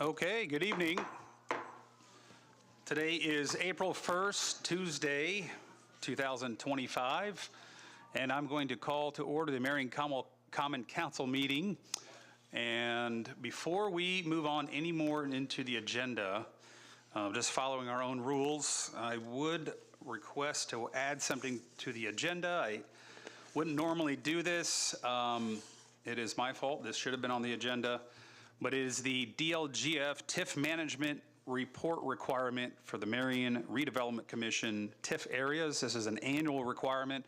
Okay, good evening. Today is April 1st, Tuesday, 2025, and I'm going to call to order the Marion Common Council meeting. And before we move on any more into the agenda, just following our own rules, I would request to add something to the agenda. I wouldn't normally do this. It is my fault. This should have been on the agenda. But it is the DLGF TIF management report requirement for the Marion Redevelopment Commission TIF areas. This is an annual requirement.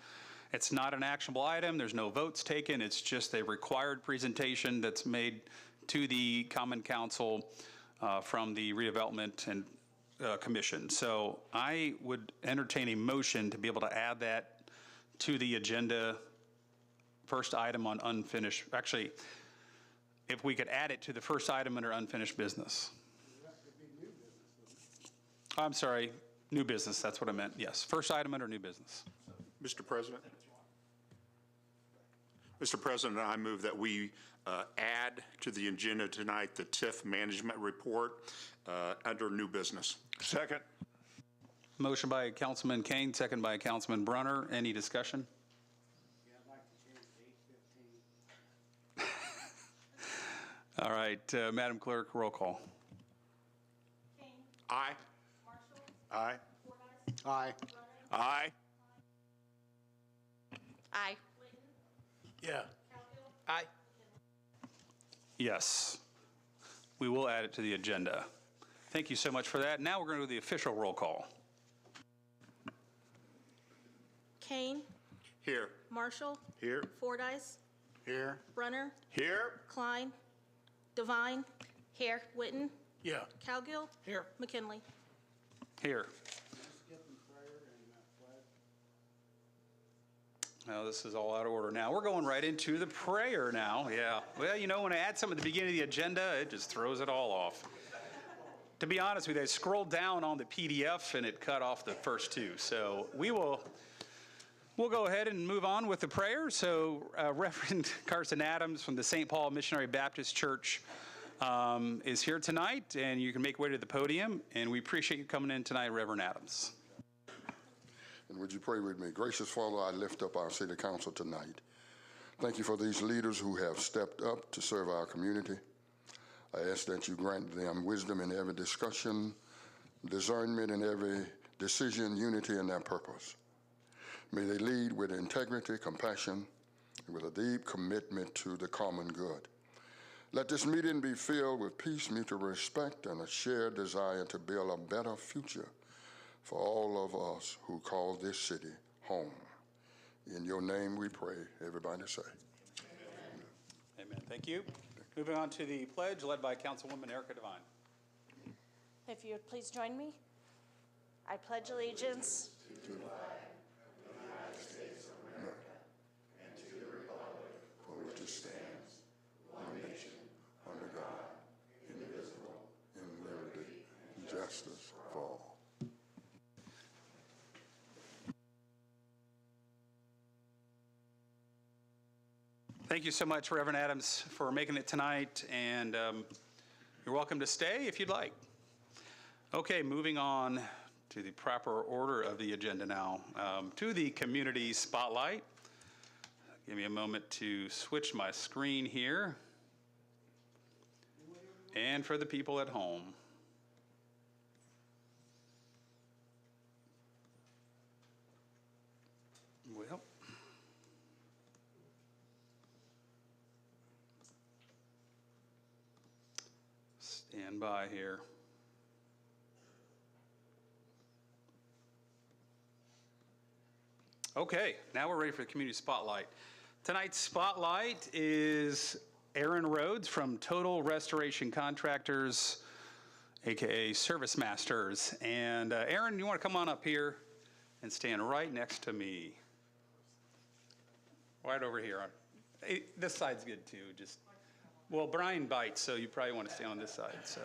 It's not an actionable item. There's no votes taken. It's just a required presentation that's made to the Common Council from the Redevelopment and Commission. So I would entertain a motion to be able to add that to the agenda. First item on unfinished, actually, if we could add it to the first item under unfinished business. I'm sorry, new business, that's what I meant, yes. First item under new business. Mr. President, I move that we add to the agenda tonight the TIF management report under new business. Second. Motion by Councilman Kane, second by Councilman Brunner. Any discussion? All right, Madam Clerk, roll call. Kane. Aye. Marshall. Aye. Fordyce. Aye. Brunner. Aye. Aye. Yeah. Cowgill. Aye. Yes, we will add it to the agenda. Thank you so much for that. Now we're going to do the official roll call. Kane. Here. Marshall. Here. Fordyce. Here. Brunner. Here. Klein. Devine. Here. Witten. Yeah. Cowgill. Here. McKinley. Here. Now, this is all out of order now. We're going right into the prayer now, yeah. Well, you know, when I add something at the beginning of the agenda, it just throws it all off. To be honest with you, I scrolled down on the PDF and it cut off the first two. So we'll go ahead and move on with the prayer. So Reverend Carson Adams from the St. Paul Missionary Baptist Church is here tonight, and you can make way to the podium. And we appreciate you coming in tonight, Reverend Adams. And would you pray with me? Gracious Father, I lift up our city council tonight. Thank you for these leaders who have stepped up to serve our community. I ask that you grant them wisdom in every discussion, discernment in every decision, unity in their purpose. May they lead with integrity, compassion, and with a deep commitment to the common good. Let this meeting be filled with peace, mutual respect, and a shared desire to build a better future for all of us who call this city home. In your name we pray. Everybody say. Amen. Amen. Thank you. Moving on to the pledge led by Councilwoman Erica Devine. If you would please join me. I pledge allegiance To the flag of the United States of America and to the republic for which it stands, one nation, under God, indivisible, in liberty and justice for all. Thank you so much, Reverend Adams, for making it tonight, and you're welcome to stay if you'd like. Okay, moving on to the proper order of the agenda now, to the community spotlight. Give me a moment to switch my screen here. And for the people at home. Well, stand by here. Okay, now we're ready for the community spotlight. Tonight's spotlight is Aaron Rhodes from Total Restoration Contractors, aka Service Masters. And Aaron, you want to come on up here and stand right next to me? Right over here. This side's good too. Well, Brian bites, so you probably want to stay on this side. So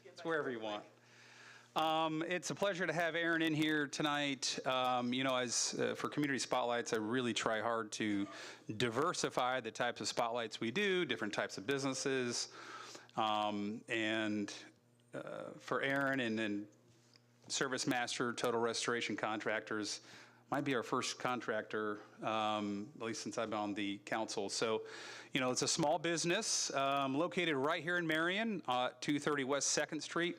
it's wherever you want. It's a pleasure to have Aaron in here tonight. You know, for community spotlights, I really try hard to diversify the types of spotlights we do, different types of businesses. And for Aaron and then Service Master Total Restoration Contractors, might be our first contractor, at least since I've been on the council. So, you know, it's a small business located right here in Marion, 230 West 2nd Street.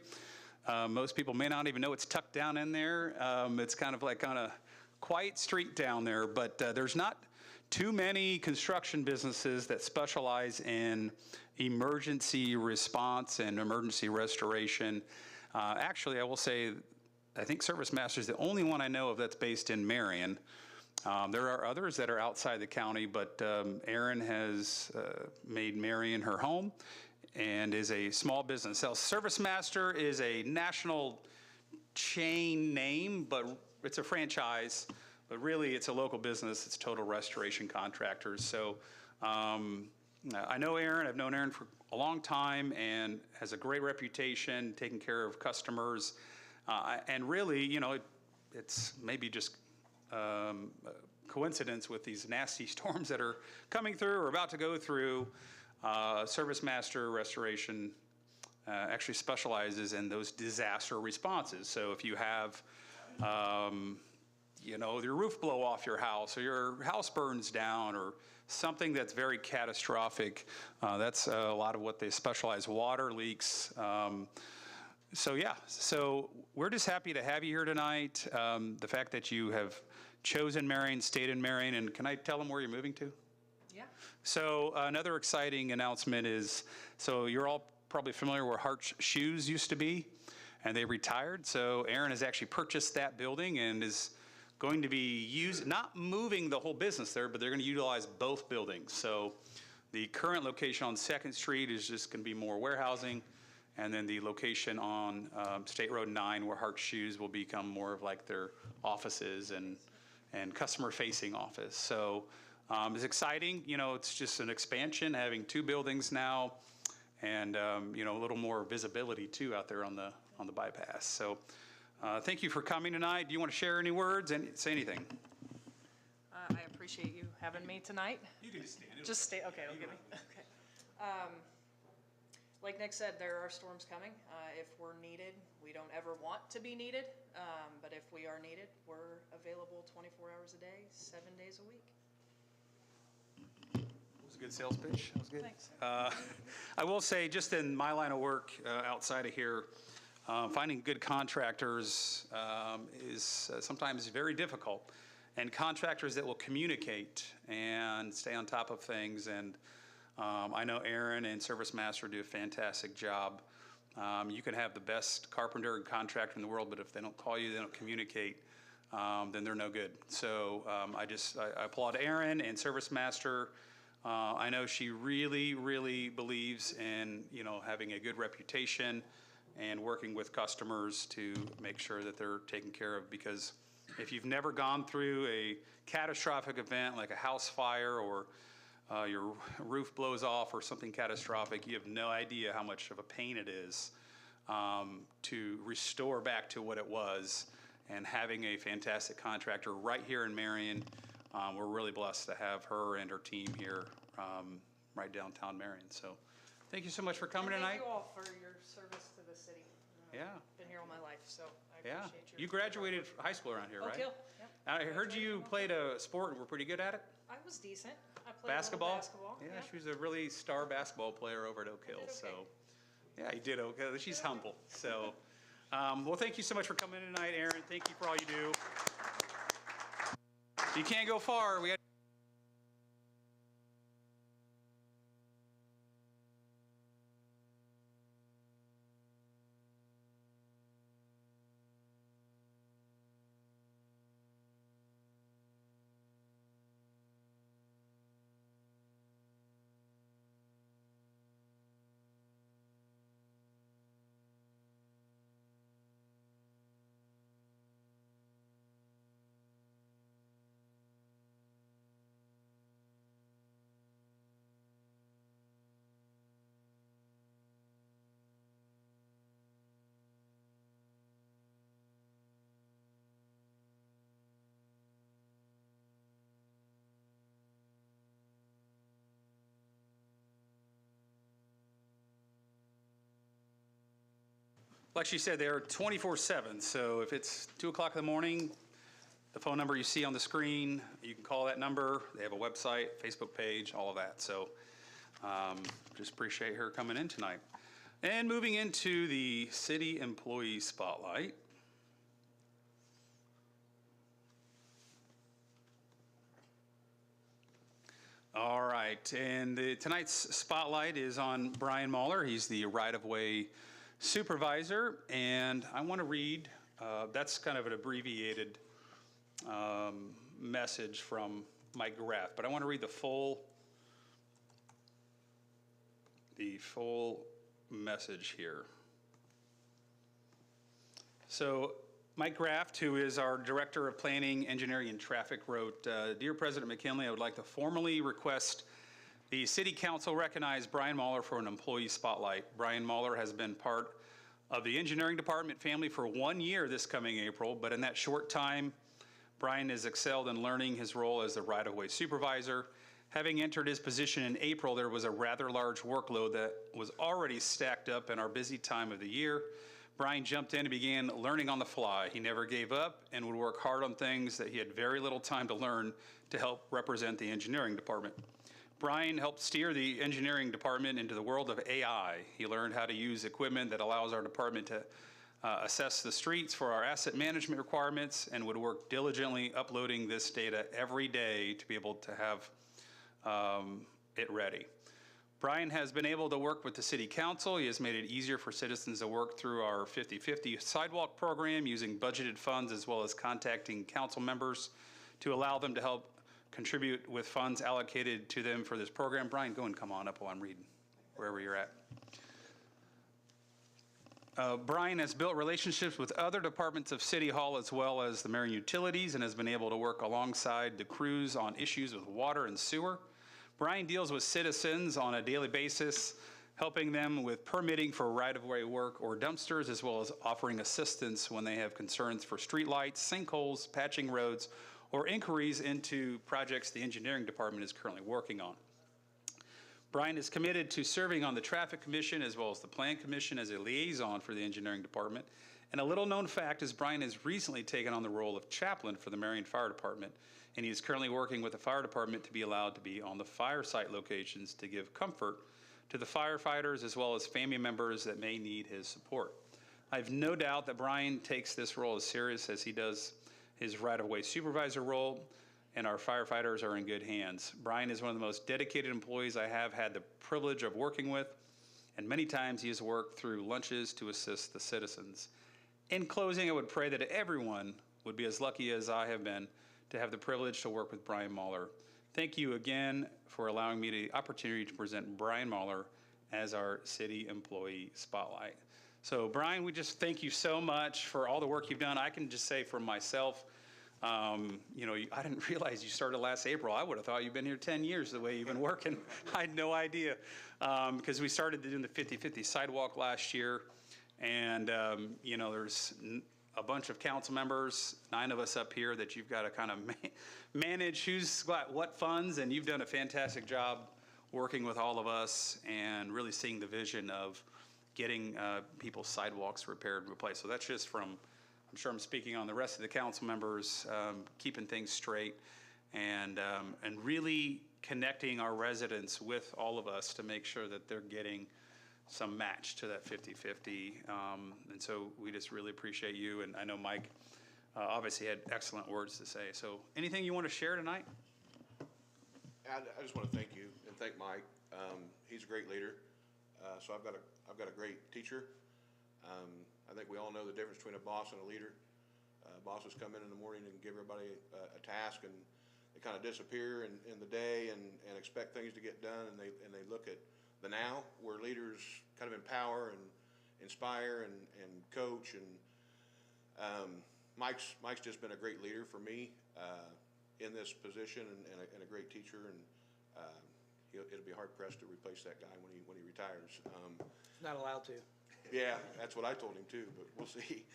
Most people may not even know it's tucked down in there. It's kind of like on a quiet street down there, but there's not too many construction businesses that specialize in emergency response and emergency restoration. Actually, I will say, I think Service Master is the only one I know of that's based in Marion. There are others that are outside the county, but Erin has made Marion her home and is a small business. So Service Master is a national chain name, but it's a franchise, but really it's a local business. It's Total Restoration Contractors. So I know Erin. I've known Erin for a long time and has a great reputation taking care of customers. And really, you know, it's maybe just coincidence with these nasty storms that are coming through or about to go through. Service Master Restoration actually specializes in those disaster responses. So if you have, you know, your roof blow off your house or your house burns down or something that's very catastrophic, that's a lot of what they specialize, water leaks. So yeah, so we're just happy to have you here tonight. The fact that you have chosen Marion, stayed in Marion, and can I tell them where you're moving to? Yeah. So another exciting announcement is, so you're all probably familiar where Hart's Shoes used to be, and they retired. So Erin has actually purchased that building and is going to be not moving the whole business there, but they're going to utilize both buildings. So the current location on 2nd Street is just going to be more warehousing. And then the location on State Road 9 where Hart's Shoes will become more of like their offices and customer-facing office. So it's exciting. You know, it's just an expansion, having 2 buildings now and, you know, a little more visibility too out there on the bypass. So thank you for coming tonight. Do you want to share any words and say anything? I appreciate you having me tonight. You can just stand. Just stay, okay, okay. Okay. Like Nick said, there are storms coming. If we're needed, we don't ever want to be needed, but if we are needed, we're available 24 hours a day, 7 days a week. It was a good sales pitch. That was good. Thanks. I will say, just in my line of work outside of here, finding good contractors is sometimes very difficult, and contractors that will communicate and stay on top of things. And I know Erin and Service Master do a fantastic job. You can have the best carpenter and contractor in the world, but if they don't call you, they don't communicate, then they're no good. So I applaud Erin and Service Master. I know she really, really believes in, you know, having a good reputation and working with customers to make sure that they're taken care of, because if you've never gone through a catastrophic event like a house fire or your roof blows off or something catastrophic, you have no idea how much of a pain it is to restore back to what it was. And having a fantastic contractor right here in Marion, we're really blessed to have her and her team here right downtown Marion. So thank you so much for coming And tonight. thank you all for your service to the city. Yeah. Been here all my life, so I Yeah. appreciate your. You graduated high school around here, Oak right? Hill, yep. I heard you played a sport and were pretty good at it. I was decent. I played Basketball? a little basketball. Yeah, she was a really star basketball player over at Oak Hill. did okay. So, yeah, you did okay. She's humble. So, well, thank you so much for coming in tonight, Erin. Thank you for all you do. You can't go far. We got Like she said, they're 24/7, so if it's 2 o'clock in the morning, the phone number you see on the screen, you can call that number. They have a website, Facebook page, all of that. So just appreciate her coming in tonight. And moving into the city employee spotlight. All right, and tonight's spotlight is on Brian Mahler. He's the right-of-way supervisor, and I want to read, that's kind of an abbreviated message from Mike Graff, but I want to read the full message here. So Mike Graff, who is our Director of Planning, Engineering, and Traffic, wrote, Dear President McKinley, I would like to formally request the City Council recognize Brian Mahler for an employee spotlight. Brian Mahler has been part of the engineering department family for 1 year this coming April, but in that short time, Brian has excelled in learning his role as the right-of-way supervisor. Having entered his position in April, there was a rather large workload that was already stacked up in our busy time of the year. Brian jumped in and began learning on the fly. He never gave up and would work hard on things that he had very little time to learn to help represent the engineering department. Brian helped steer the engineering department into the world of AI. He learned how to use equipment that allows our department to assess the streets for our asset management requirements and would work diligently uploading this data every day to be able to have it ready. Brian has been able to work with the City Council. He has made it easier for citizens to work through our 50/50 sidewalk program using budgeted funds as well as contacting council members to allow them to help contribute with funds allocated to them for this program. Brian, go and come on up while I'm reading, wherever you're at. Brian has built relationships with other departments of City Hall as well as the Marion Utilities and has been able to work alongside the crews on issues with water and sewer. Brian deals with citizens on a daily basis, helping them with permitting for right-of-way work or dumpsters, as well as offering assistance when they have concerns for streetlights, sinkholes, patching roads, or inquiries into projects the engineering department is currently working on. Brian is committed to serving on the Traffic Commission as well as the Plan Commission as a liaison for the engineering department. And a little known fact is Brian has recently taken on the role of chaplain for the Marion Fire Department, and he is currently working with the fire department to be allowed to be on the fire site locations to give comfort to the firefighters as well as family members that may need his support. I have no doubt that Brian takes this role as serious as he does his right-of-way supervisor role, and our firefighters are in good hands. Brian is one of the most dedicated employees I have had the privilege of working with, and many times he has worked through lunches to assist the citizens. In closing, I would pray that everyone would be as lucky as I have been to have the privilege to work with Brian Mahler. Thank you again for allowing me the opportunity to present Brian Mahler as our city employee spotlight. So Brian, we just thank you so much for all the work you've done. I can just say for myself, you know, I didn't realize you started last April. I would have thought you've been here 10 years the way you've been working. I had no idea because we started doing the 50/50 sidewalk last year. And, you know, there's a bunch of council members, 9 of us up here that you've got to kind of manage who's got what funds. And you've done a fantastic job working with all of us and really seeing the vision of getting people's sidewalks repaired and replaced. So that's just from, I'm sure I'm speaking on the rest of the council members, keeping things straight and really connecting our residents with all of us to make sure that they're getting some match to that 50/50. And so we just really appreciate you. And I know Mike obviously had excellent words to say. So anything you want to share tonight? I just want to thank you and thank Mike. He's a great leader. So I've got a great teacher. I think we all know the difference between a boss and a leader. Bosses come in the morning and give everybody a task, and they kind of disappear in the day and expect things to get done, and they look at the now, where leaders kind of empower and inspire and coach. And Mike's just been a great leader for me in this position and a great teacher. And it'll be hard pressed to replace that guy when he retires. Not allowed to. Yeah, that's what I told him too, but we'll see.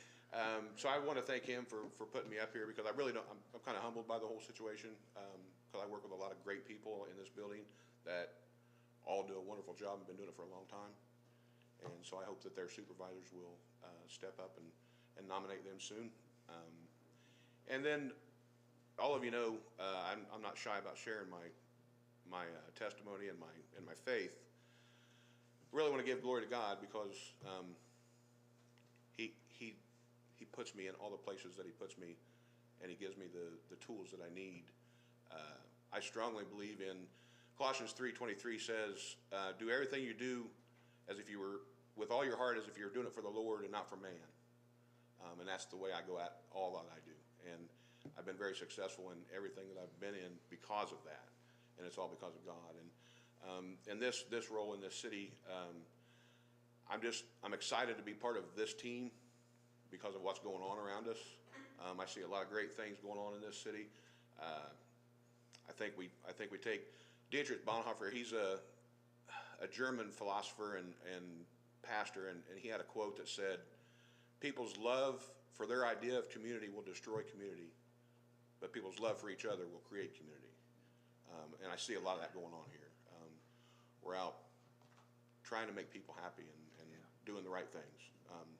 So I want to thank him for putting me up here, because I really don't, I'm kind of humbled by the whole situation, because I work with a lot of great people in this building that all do a wonderful job and been doing it for a long time. And so I hope that their supervisors will step up and nominate them soon. And then, all of you know, I'm not shy about sharing my testimony and my faith. Really want to give glory to God because He puts me in all the places that He puts me, and He gives me the tools that I need. I strongly believe in Colossians 3:23 says, do everything you do as if you were, with all your heart, as if you were doing it for the Lord and not for man. And that's the way I go at all that I do. And I've been very successful in everything that I've been in because of that. And it's all because of God. And this role in this city, I'm excited to be part of this team because of what's going on around us. I see a lot of great things going on in this city. I think we take Dietrich Bonhoeffer. He's a German philosopher and pastor, and he had a quote that said, "People's love for their idea of community will destroy community, but people's love for each other will create community." And I see a lot of that going on here. We're out trying to make people happy and doing the right things.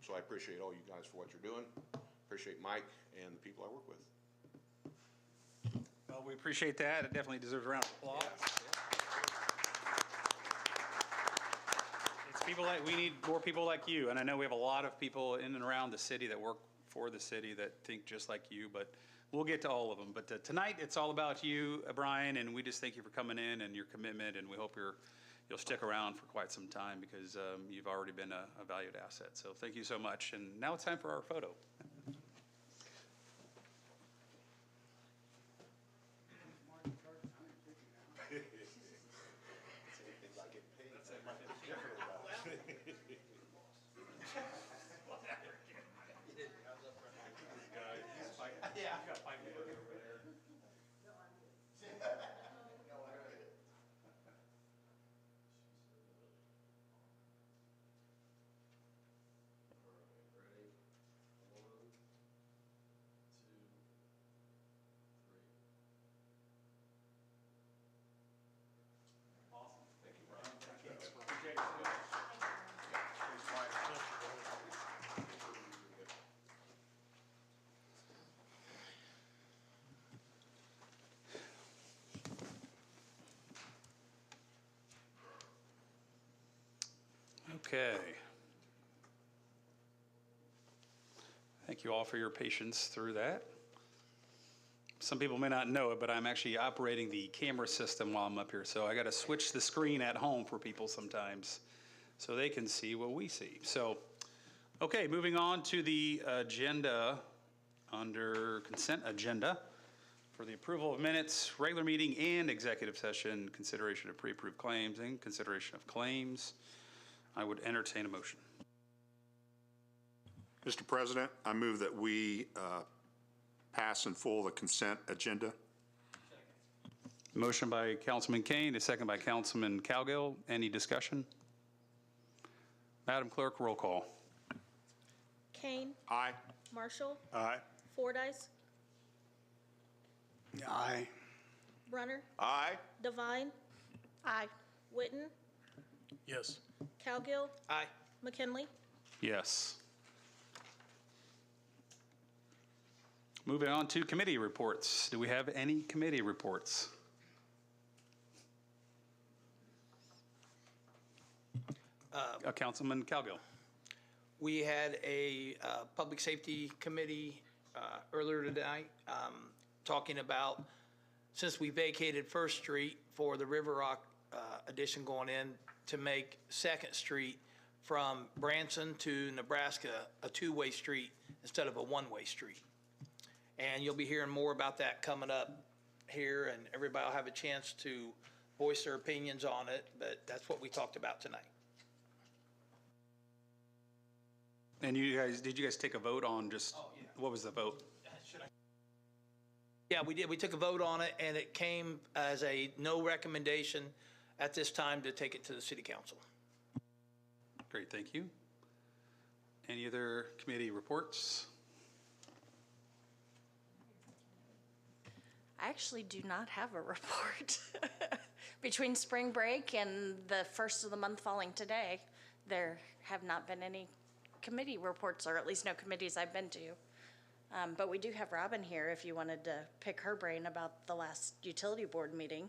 So I appreciate all you guys for what you're doing. Appreciate Mike and the people I work with. Well, we appreciate that. It definitely deserves a round of applause. It's people like, we need more people like you. And I know we have a lot of people in and around the city that work for the city that think just like you, but we'll get to all of them. But tonight, it's all about you, Brian, and we just thank you for coming in and your commitment, and we hope you'll stick around for quite some time because you've already been a valued asset. So thank you so much. And now it's time for our photo. Okay. Thank you all for your patience through that. Some people may not know it, but I'm actually operating the camera system while I'm up here. So I got to switch the screen at home for people sometimes so they can see what we see. So, okay, moving on to the agenda under consent agenda for the approval of minutes, regular meeting and executive session, consideration of pre-approved claims and consideration of claims. I would entertain a motion. Mr. President, I move that we pass in full the consent agenda. Motion by Councilman Kane, a second by Councilman Cowgill. Any discussion? Madam Clerk, roll call. Kane, Aye. Marshall, Aye. Fordyce, Aye. Brunner, Aye. Devine. Aye. Witten, Yes. Cowgill, Aye. McKinley. Yes. Moving on to committee reports. Do we have any committee reports? Councilman Cowgill. We had a Public Safety Committee earlier tonight talking about, since we vacated First Street for the River Rock addition going in, to make Second Street from Branson to Nebraska a two-way street instead of a one-way street. And you'll be hearing more about that coming up here, and everybody will have a chance to voice their opinions on it, but that's what we talked about tonight. And did you guys take a vote on just, what was the vote? Yeah, we did. We took a vote on it, and it came as a no recommendation at this time to take it to the city council. Great, thank you. Any other committee reports? I actually do not have a report. Between spring break and the first of the month falling today, there have not been any committee reports, or at least no committees I've been to. But we do have Robin here if you wanted to pick her brain about the last utility board meeting.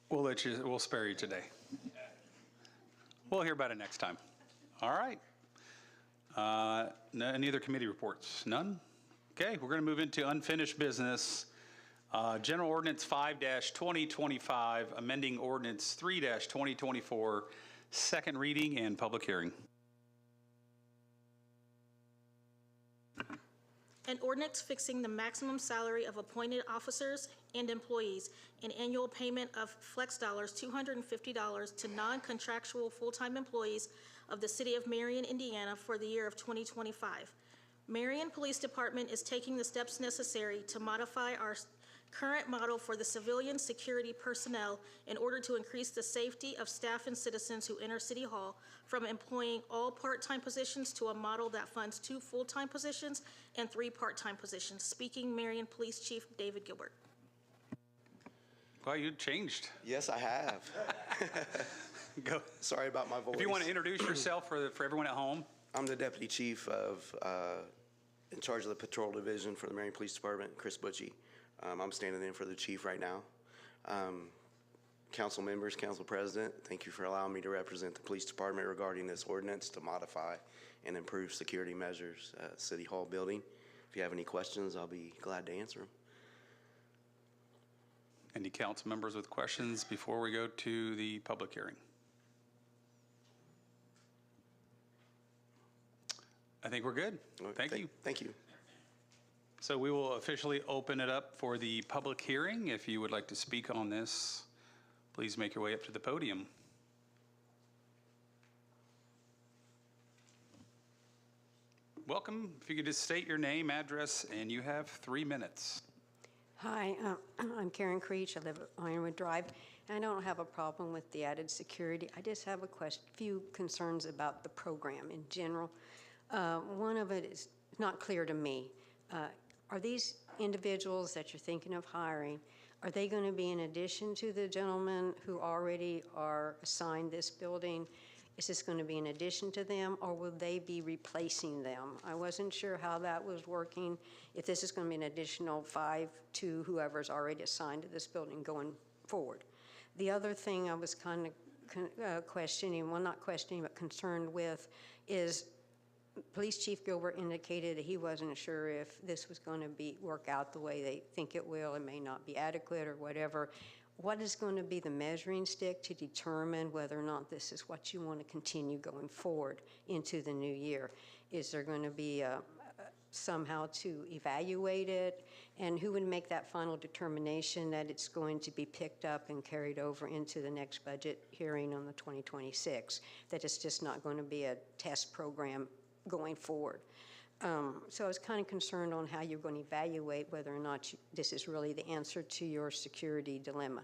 We'll spare you today. We'll hear about it next time. All right. Any other committee reports? None? Okay, we're going to move into unfinished business. General Ordinance 5-2025, amending Ordinance 3-2024, second reading and public hearing. An ordinance fixing the maximum salary of appointed officers and employees, an annual payment of flex dollars, $250 to non-contractual full-time employees of the City of Marion, Indiana for the year of 2025. Marion Police Department is taking the steps necessary to modify our current model for the civilian security personnel in order to increase the safety of staff and citizens who enter City Hall, from employing all part-time positions to a model that funds 2 full-time positions and 3 part-time positions. Speaking, Marion Police Chief David Gilbert. Well, you changed. Yes, I have. Go. Sorry about my voice. If you want to introduce yourself for everyone at home. I'm the Deputy Chief in charge of the Patrol Division for the Marion Police Department, Chris Butchie. I'm standing in for the chief right now. Council members, Council President, thank you for allowing me to represent the Police Department regarding this ordinance to modify and improve security measures at City Hall building. If you have any questions, I'll be glad to answer them. Any council members with questions before we go to the public hearing? I think we're good. Thank you. Thank you. So we will officially open it up for the public hearing. If you would like to speak on this, please make your way up to the podium. Welcome. If you could just state your name, address, and you have 3 minutes. Hi, I'm Karen Creech. I live at Ironwood Drive, and I don't have a problem with the added security. I just have a few concerns about the program in general. One of it is not clear to me. Are these individuals that you're thinking of hiring, are they going to be in addition to the gentlemen who already are assigned this building? Is this going to be in addition to them, or will they be replacing them? I wasn't sure how that was working, if this is going to be an additional 5 to whoever's already assigned to this building going forward. The other thing I was kind of questioning, well, not questioning, but concerned with, is Police Chief Gilbert indicated that he wasn't sure if this was going to work out the way they think it will. It may not be adequate or whatever. What is going to be the measuring stick to determine whether or not this is what you want to continue going forward into the new year? Is there going to be somehow to evaluate it? And who would make that final determination that it's going to be picked up and carried over into the next budget hearing on the 2026, that it's just not going to be a test program going forward? So I was kind of concerned on how you're going to evaluate whether or not this is really the answer to your security dilemma.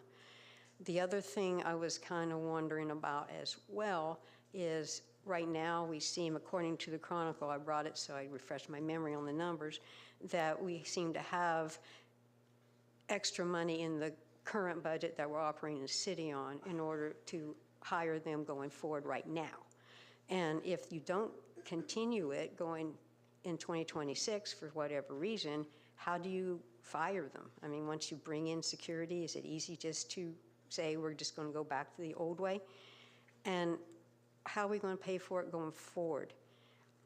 The other thing I was kind of wondering about as well is right now we seem, according to the Chronicle, I brought it so I refresh my memory on the numbers, that we seem to have extra money in the current budget that we're operating the city on in order to hire them going forward right now. And if you don't continue it going in 2026 for whatever reason, how do you fire them? I mean, once you bring in security, is it easy just to say we're just going to go back to the old way? And how are we going to pay for it going forward?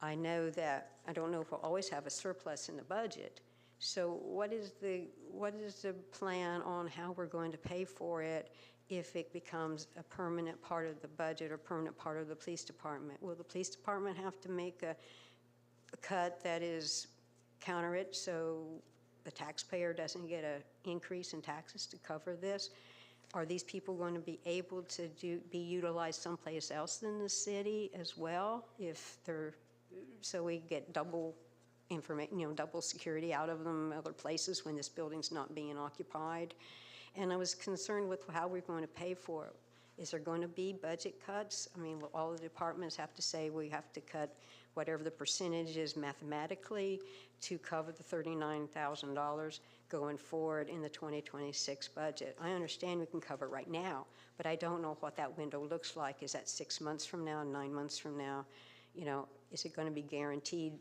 I know that, I don't know if we'll always have a surplus in the budget. So what is the plan on how we're going to pay for it if it becomes a permanent part of the budget or permanent part of the police department? Will the police department have to make a cut that is counter it so the taxpayer doesn't get an increase in taxes to cover this? Are these people going to be able to be utilized someplace else in the city as well, if they're, so we get double information, double security out of them other places when this building's not being occupied? And I was concerned with how we're going to pay for it. Is there going to be budget cuts? I mean, will all the departments have to say we have to cut whatever the percentage is mathematically to cover the $39,000 going forward in the 2026 budget? I understand we can cover right now, but I don't know what that window looks like. Is that 6 months from now, 9 months from now? You know, is it going to be guaranteed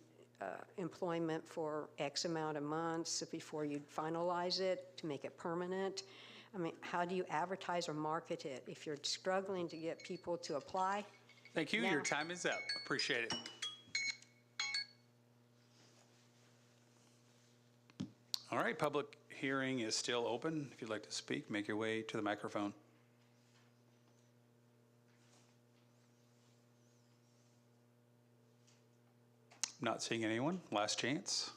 employment for X amount of months before you finalize it to make it permanent? I mean, how do you advertise or market it if you're struggling to get people to apply? Thank you. Now- Your time is up. Appreciate it. All right, public hearing is still open. If you'd like to speak, make your way to the microphone. Not seeing anyone. Last chance.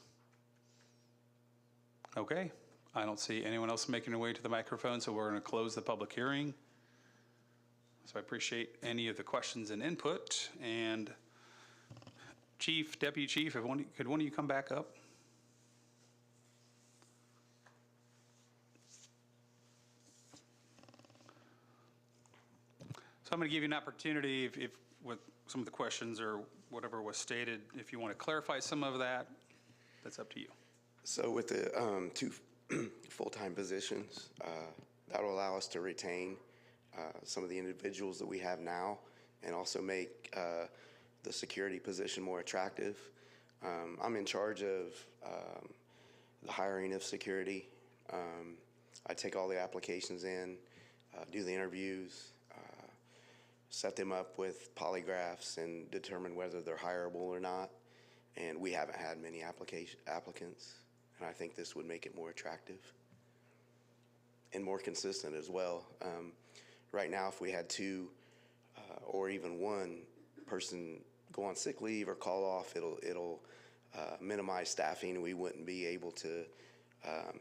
Okay. I don't see anyone else making their way to the microphone, so we're going to close the public hearing. So I appreciate any of the questions and input. And Chief, Deputy Chief, could one of you come back up? So I'm going to give you an opportunity, if with some of the questions or whatever was stated, if you want to clarify some of that, that's up to you. So with the two full-time positions, that will allow us to retain some of the individuals that we have now and also make the security position more attractive. I'm in charge of the hiring of security. I take all the applications in, do the interviews, set them up with polygraphs and determine whether they're hireable or not. And we haven't had many applicants, and I think this would make it more attractive and more consistent as well. Right now, if we had two or even one person go on sick leave or call off, it'll minimize staffing. We wouldn't be able to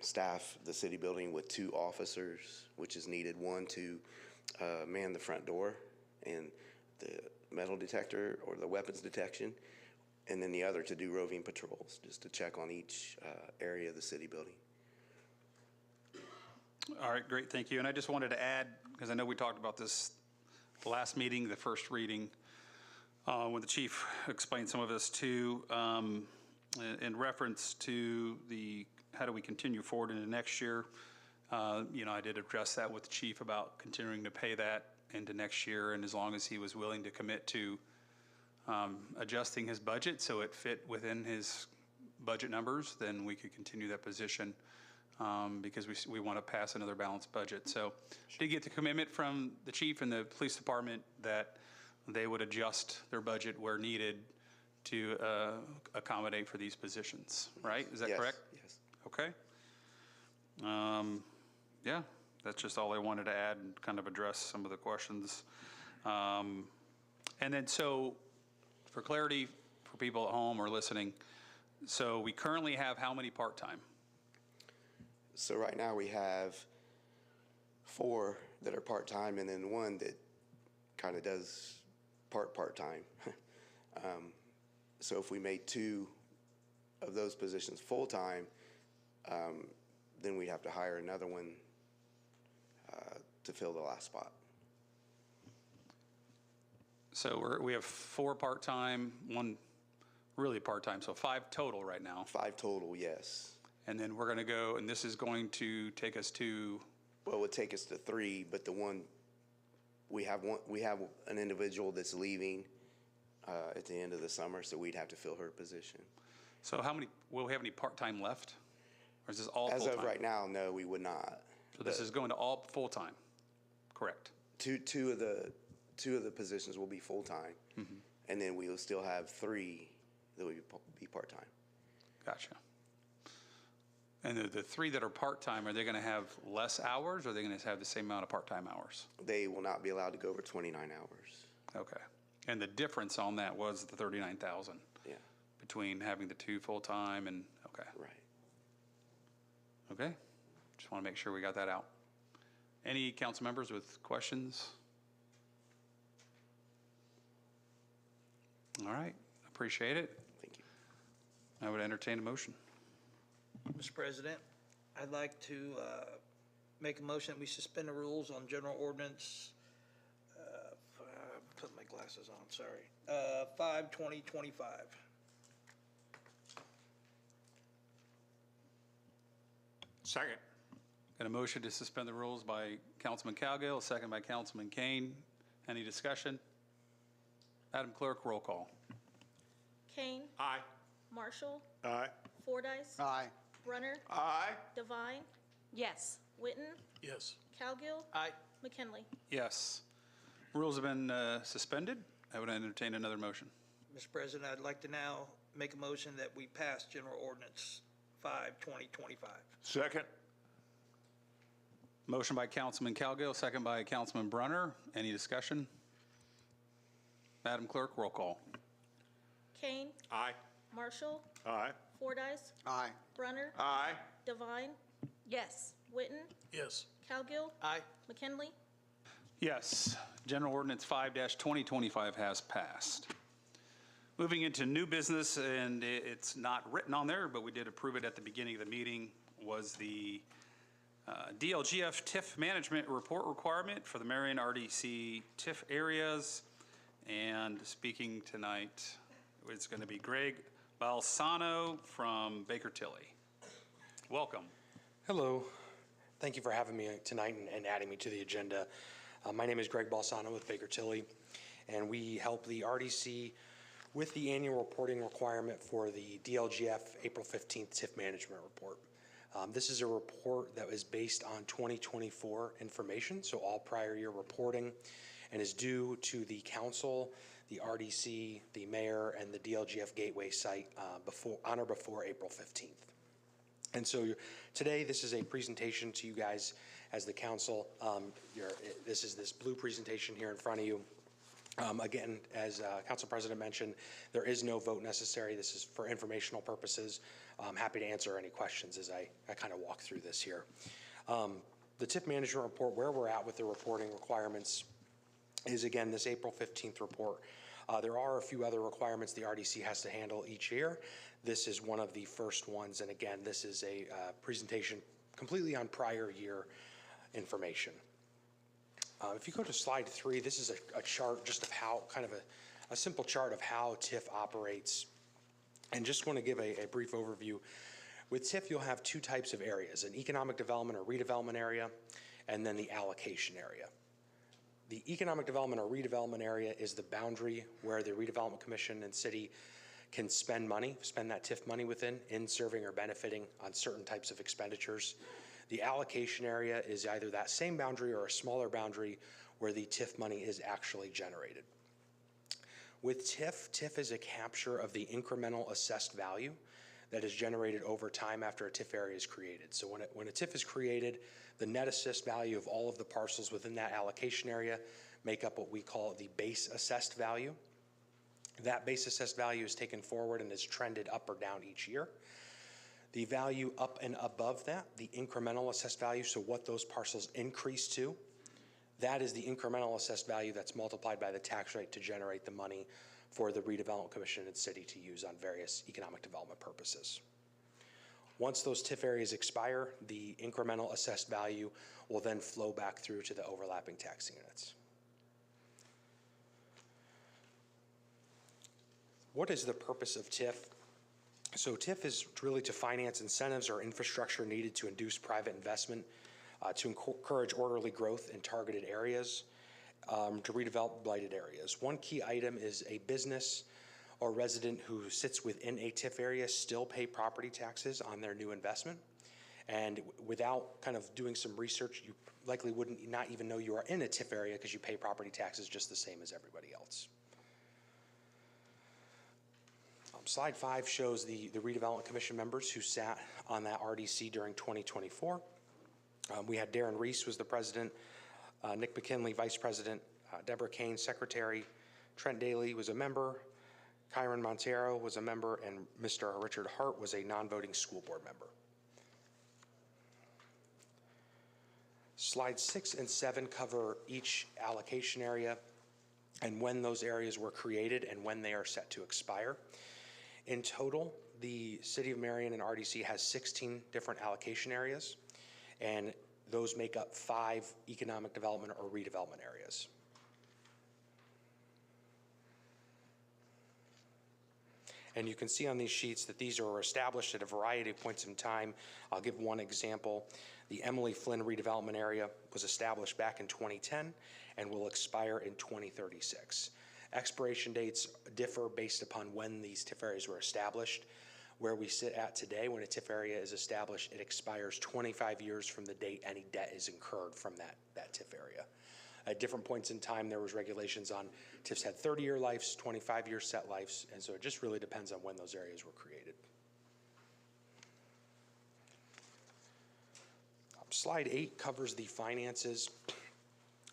staff the city building with 2 officers, which is needed, one to man the front door and the metal detector or the weapons detection, and then the other to do roving patrols, just to check on each area of the city building. All right, great, thank you. And I just wanted to add, because I know we talked about this the last meeting, the first reading, when the chief explained some of this too, in reference to the how do we continue forward into next year. You know, I did address that with the chief about continuing to pay that into next year, and as long as he was willing to commit to adjusting his budget so it fit within his budget numbers, then we could continue that position because we want to pass another balanced budget. So did get the commitment from the chief and the police department that they would adjust their budget where needed to accommodate for these positions, right? Is that Yes, correct? yes. Okay. Yeah, that's just all I wanted to add and kind of address some of the questions. And then so for clarity for people at home or listening, so we currently have how many part-time? So right now we have 4 that are part-time and then 1 that kind of does part-time. So if we made 2 of those positions full-time, then we'd have to hire another one to fill the last spot. So we have 4 part-time, 1 really part-time, so 5 total right now. 5 total, yes. And then we're going to go, and this is going to take us to, Well, it would take us to 3, but we have an individual that's leaving at the end of the summer, so we'd have to fill her position. so how many, will we have any part-time left? Or is this all As full-time? of right now, no, we would not. So this is going to all full-time, correct? Two of the positions will be full-time, and then we will still have 3 that will be part-time. Gotcha. And the 3 that are part-time, are they going to have less hours, or are they going to have the same amount of part-time hours? They will not be allowed to go over 29 hours. Okay. And the difference on that was the 39,000 Yeah, between having the 2 full-time and, okay. right. Okay. Just want to make sure we got that out. Any council members with questions? All right. Appreciate it. Thank you. I would entertain a motion. Mr. President, I'd like to make a motion that we suspend the rules on General Ordinance glasses on, sorry. 5/20/25. Second. Got a motion to suspend the rules by Councilman Cowgill, a second by Councilman Kane. Any discussion? Madam Clerk, roll call. Kane. Aye. Marshall. Aye. Fordice. Aye. Brunner. Aye. Devine. Yes. Witten. Yes. Cowgill. Aye. McKinley. Yes. Rules have been suspended. I would entertain another motion. Mr. President, I'd like to now make a motion that we pass General Ordinance 5/2025. Second. Motion by Councilman Cowgill, second by Councilman Brunner. Any discussion? Madam Clerk, roll call. Kane. Aye. Marshall. Aye. Fordice. Aye. Brunner. Aye. Devine. Yes. Witten. Yes. Cowgill. Aye. McKinley. Yes, General Ordinance 5-2025 has passed. Moving into new business, and it's not written on there, but we did approve it at the beginning of the meeting, was the DLGF TIF management report requirement for the Marion RDC TIF areas. And speaking tonight, it's going to be Greg Balsano from Baker Tilly. Welcome. Hello. Thank you for having me tonight and adding me to the agenda. My name is Greg Balsano with Baker Tilly, and we help the RDC with the annual reporting requirement for the DLGF April 15th TIF management report. This is a report that is based on 2024 information, so all prior year reporting, and is due to the council, the RDC, the mayor, and the DLGF Gateway site on or before April 15th. And so today, this is a presentation to you guys as the council. This is this blue presentation here in front of you. Again, as Council President mentioned, there is no vote necessary. This is for informational purposes. I'm happy to answer any questions as I kind of walk through this here. The TIF management report, where we're at with the reporting requirements, is again this April 15th report. There are a few other requirements the RDC has to handle each year. This is one of the first ones, and again, this is a presentation completely on prior year information. If you go to slide 3, this is a chart just of how, kind of a simple chart of how TIF operates. And just want to give a brief overview. With TIF, you'll have two types of areas, an economic development or redevelopment area, and then the allocation area. The economic development or redevelopment area is the boundary where the redevelopment commission and city can spend that TIF money within, in serving or benefiting on certain types of expenditures. The allocation area is either that same boundary or a smaller boundary where the TIF money is actually generated. With TIF is a capture of the incremental assessed value that is generated over time after a TIF area is created. So when a TIF is created, the net assessed value of all of the parcels within that allocation area make up what we call the base assessed value. That base assessed value is taken forward and is trended up or down each year. The value up and above that, the incremental assessed value, so what those parcels increase to, that is the incremental assessed value that's multiplied by the tax rate to generate the money for the redevelopment commission and city to use on various economic development purposes. Once those TIF areas expire, the incremental assessed value will then flow back through to the overlapping taxing units. What is the purpose of TIF? So TIF is really to finance incentives or infrastructure needed to induce private investment, to encourage orderly growth in targeted areas, to redevelop blighted areas. One key item is a business or resident who sits within a TIF area still pay property taxes on their new investment. And without kind of doing some research, you likely wouldn't not even know you are in a TIF area because you pay property taxes just the same as everybody else. Slide 5 shows the redevelopment commission members who sat on that RDC during 2024. We had Darren Reese was the president, Nick McKinley, vice president, Deborah Kane, secretary, Trent Daly was a member, Kyron Montero was a member, and Mr. Richard Hart was a non-voting school board member. Slides 6 and 7 cover each allocation area and when those areas were created and when they are set to expire. In total, the City of Marion and RDC has 16 different allocation areas, and those make up 5 economic development or redevelopment areas. And you can see on these sheets that these are established at a variety of points in time. I'll give one example. The Emily Flynn redevelopment area was established back in 2010 and will expire in 2036. Expiration dates differ based upon when these TIF areas were established. Where we sit at today, when a TIF area is established, it expires 25 years from the date any debt is incurred from that TIF area. At different points in time, there was regulations on TIFs had 30-year lives, 25-year set lives, and so it just really depends on when those areas were created. Slide 8 covers the finances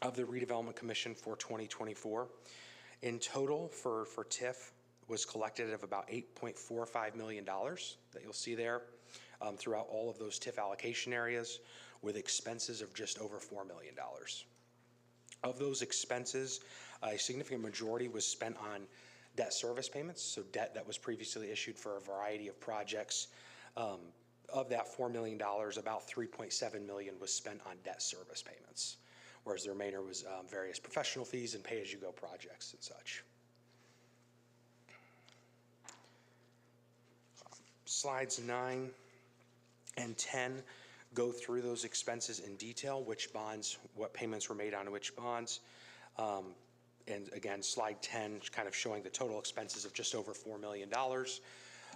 of the Redevelopment Commission for 2024. In total, for TIF, was collected of about $8.45 million that you'll see there throughout all of those TIF allocation areas, with expenses of just over $4 million. Of those expenses, a significant majority was spent on debt service payments, so debt that was previously issued for a variety of projects. Of that $4 million, about $3.7 million was spent on debt service payments, whereas the remainder was various professional fees and pay-as-you-go projects and such. Slides 9 and 10 go through those expenses in detail, which bonds, what payments were made on which bonds. And again, slide 10 kind of showing the total expenses of just over $4 million,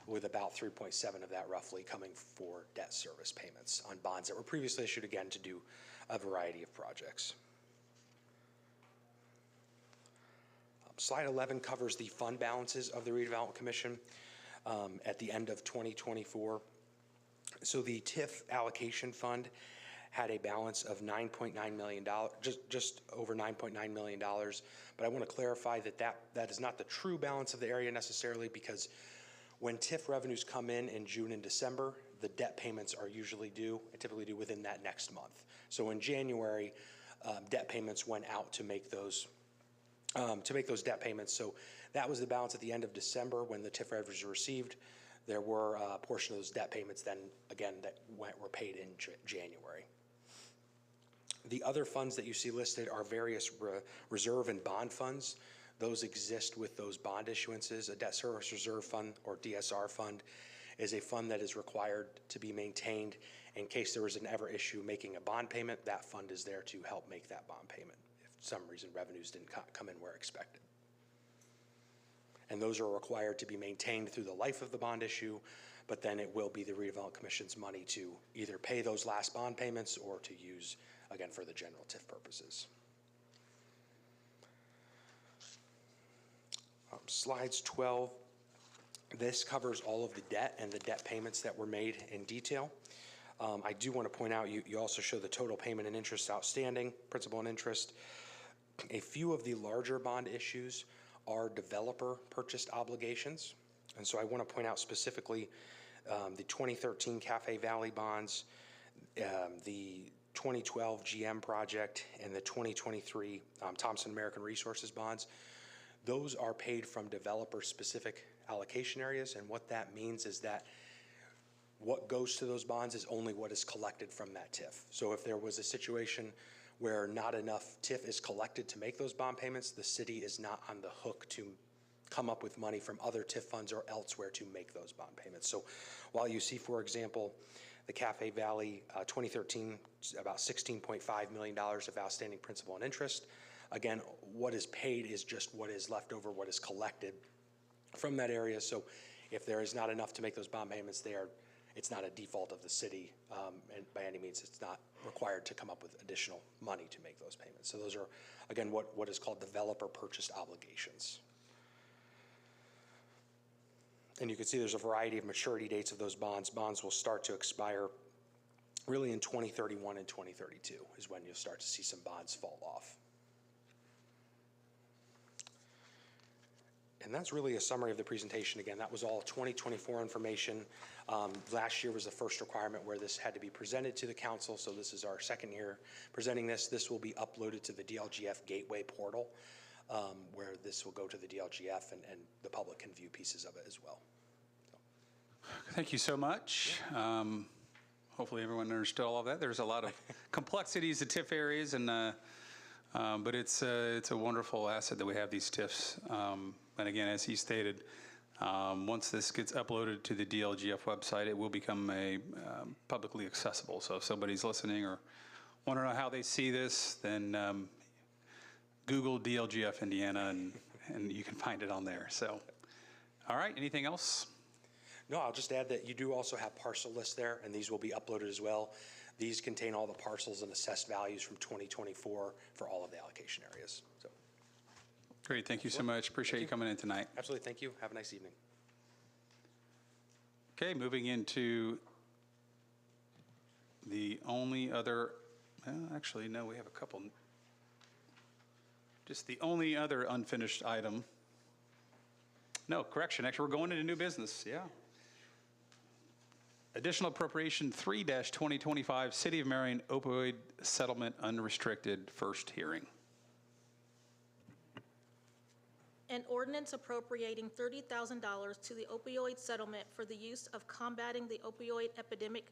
with about 3.7 of that roughly coming for debt service payments on bonds that were previously issued, again, to do a variety of projects. Slide 11 covers the fund balances of the Redevelopment Commission at the end of 2024. So the TIF allocation fund had a balance of $9.9 million, just over $9.9 million. But I want to clarify that that is not the true balance of the area necessarily, because when TIF revenues come in June and December, the debt payments are usually due, typically due within that next month. So in January, debt payments went out to make those debt payments. So that was the balance at the end of December when the TIF revenues were received. There were a portion of those debt payments then, again, that were paid in January. The other funds that you see listed are various reserve and bond funds. Those exist with those bond issuances. A debt service reserve fund, or DSR fund, is a fund that is required to be maintained in case there was an ever issue making a bond payment. That fund is there to help make that bond payment if for some reason revenues didn't come in where expected. And those are required to be maintained through the life of the bond issue, but then it will be the Redevelopment Commission's money to either pay those last bond payments or to use, again, for the general TIF purposes. Slides 12, this covers all of the debt and the debt payments that were made in detail. I do want to point out, you also show the total payment and interest outstanding, principal and interest. A few of the larger bond issues are developer purchased obligations. And so I want to point out specifically the 2013 Cafe Valley bonds, the 2012 GM project, and the 2023 Thompson American Resources bonds. Those are paid from developer-specific allocation areas, and what that means is that what goes to those bonds is only what is collected from that TIF. So if there was a situation where not enough TIF is collected to make those bond payments, the city is not on the hook to come up with money from other TIF funds or elsewhere to make those bond payments. So while you see, for example, the Cafe Valley 2013, about $16.5 million of outstanding principal and interest, again, what is paid is just what is left over, what is collected from that area. So if there is not enough to make those bond payments there, it's not a default of the city, and by any means, it's not required to come up with additional money to make those payments. So those are, again, what is called developer purchased obligations. And you can see there's a variety of maturity dates of those bonds. Bonds will start to expire really in 2031 and 2032 is when you'll start to see some bonds fall off. And that's really a summary of the presentation. Again, that was all 2024 information. Last year was the first requirement where this had to be presented to the council, so this is our second year presenting this. This will be uploaded to the DLGF Gateway portal, where this will go to the DLGF and the public can view pieces of it as well. Thank you so much. Hopefully everyone understood all of that. There's a lot of complexities to TIF areas, and but it's a wonderful asset that we have these TIFs. And again, as he stated, Once this gets uploaded to the DLGF website, it will become a publicly accessible. So if somebody's listening or want to know how they see this, then Google DLGF Indiana, and you can find it on there. So, all right, anything else? No, I'll just add that you do also have parcel lists there, and these will be uploaded as well. These contain all the parcels and assessed values from 2024 for all of the allocation areas. So, Great, thank you so much. Appreciate you coming in tonight. absolutely, thank you. Have a nice evening. Okay, moving into the only other, well, actually, no, we have a couple. Just the only other unfinished item. No, correction, actually, we're going into new business, yeah. Additional appropriation 3-2025, City of Marion opioid settlement unrestricted, first hearing. An ordinance appropriating $30,000 to the opioid settlement for the use of combating the opioid epidemic.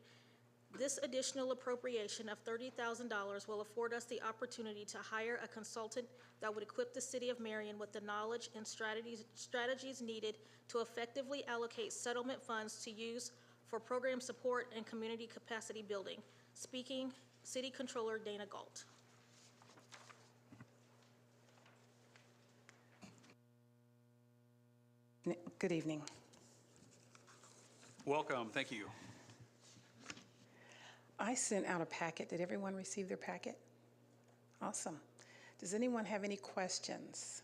This additional appropriation of $30,000 will afford us the opportunity to hire a consultant that would equip the City of Marion with the knowledge and strategies needed to effectively allocate settlement funds to use for program support and community capacity building. Speaking, City Controller Dana Galt. Good evening. Welcome, thank you. I sent out a packet. Did everyone receive their packet? Awesome. Does anyone have any questions?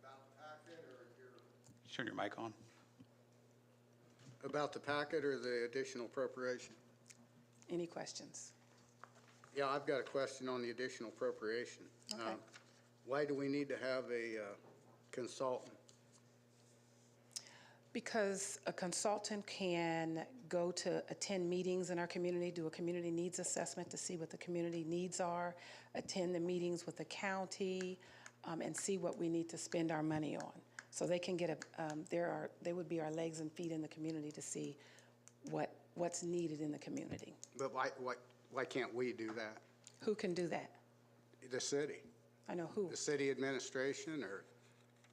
About the packet or Turn your mic on. about the packet or the additional appropriation? Any questions? Yeah, I've got a question on the additional appropriation. Okay. Why do we need to have a consultant? Because a consultant can go to attend meetings in our community, do a community needs assessment to see what the community needs are, attend the meetings with the county, and see what we need to spend our money on. So they can get they would be our legs and feet in the community to see what's needed in the community. But why can't we do that? Who can do that? The city? I know who. The city administration or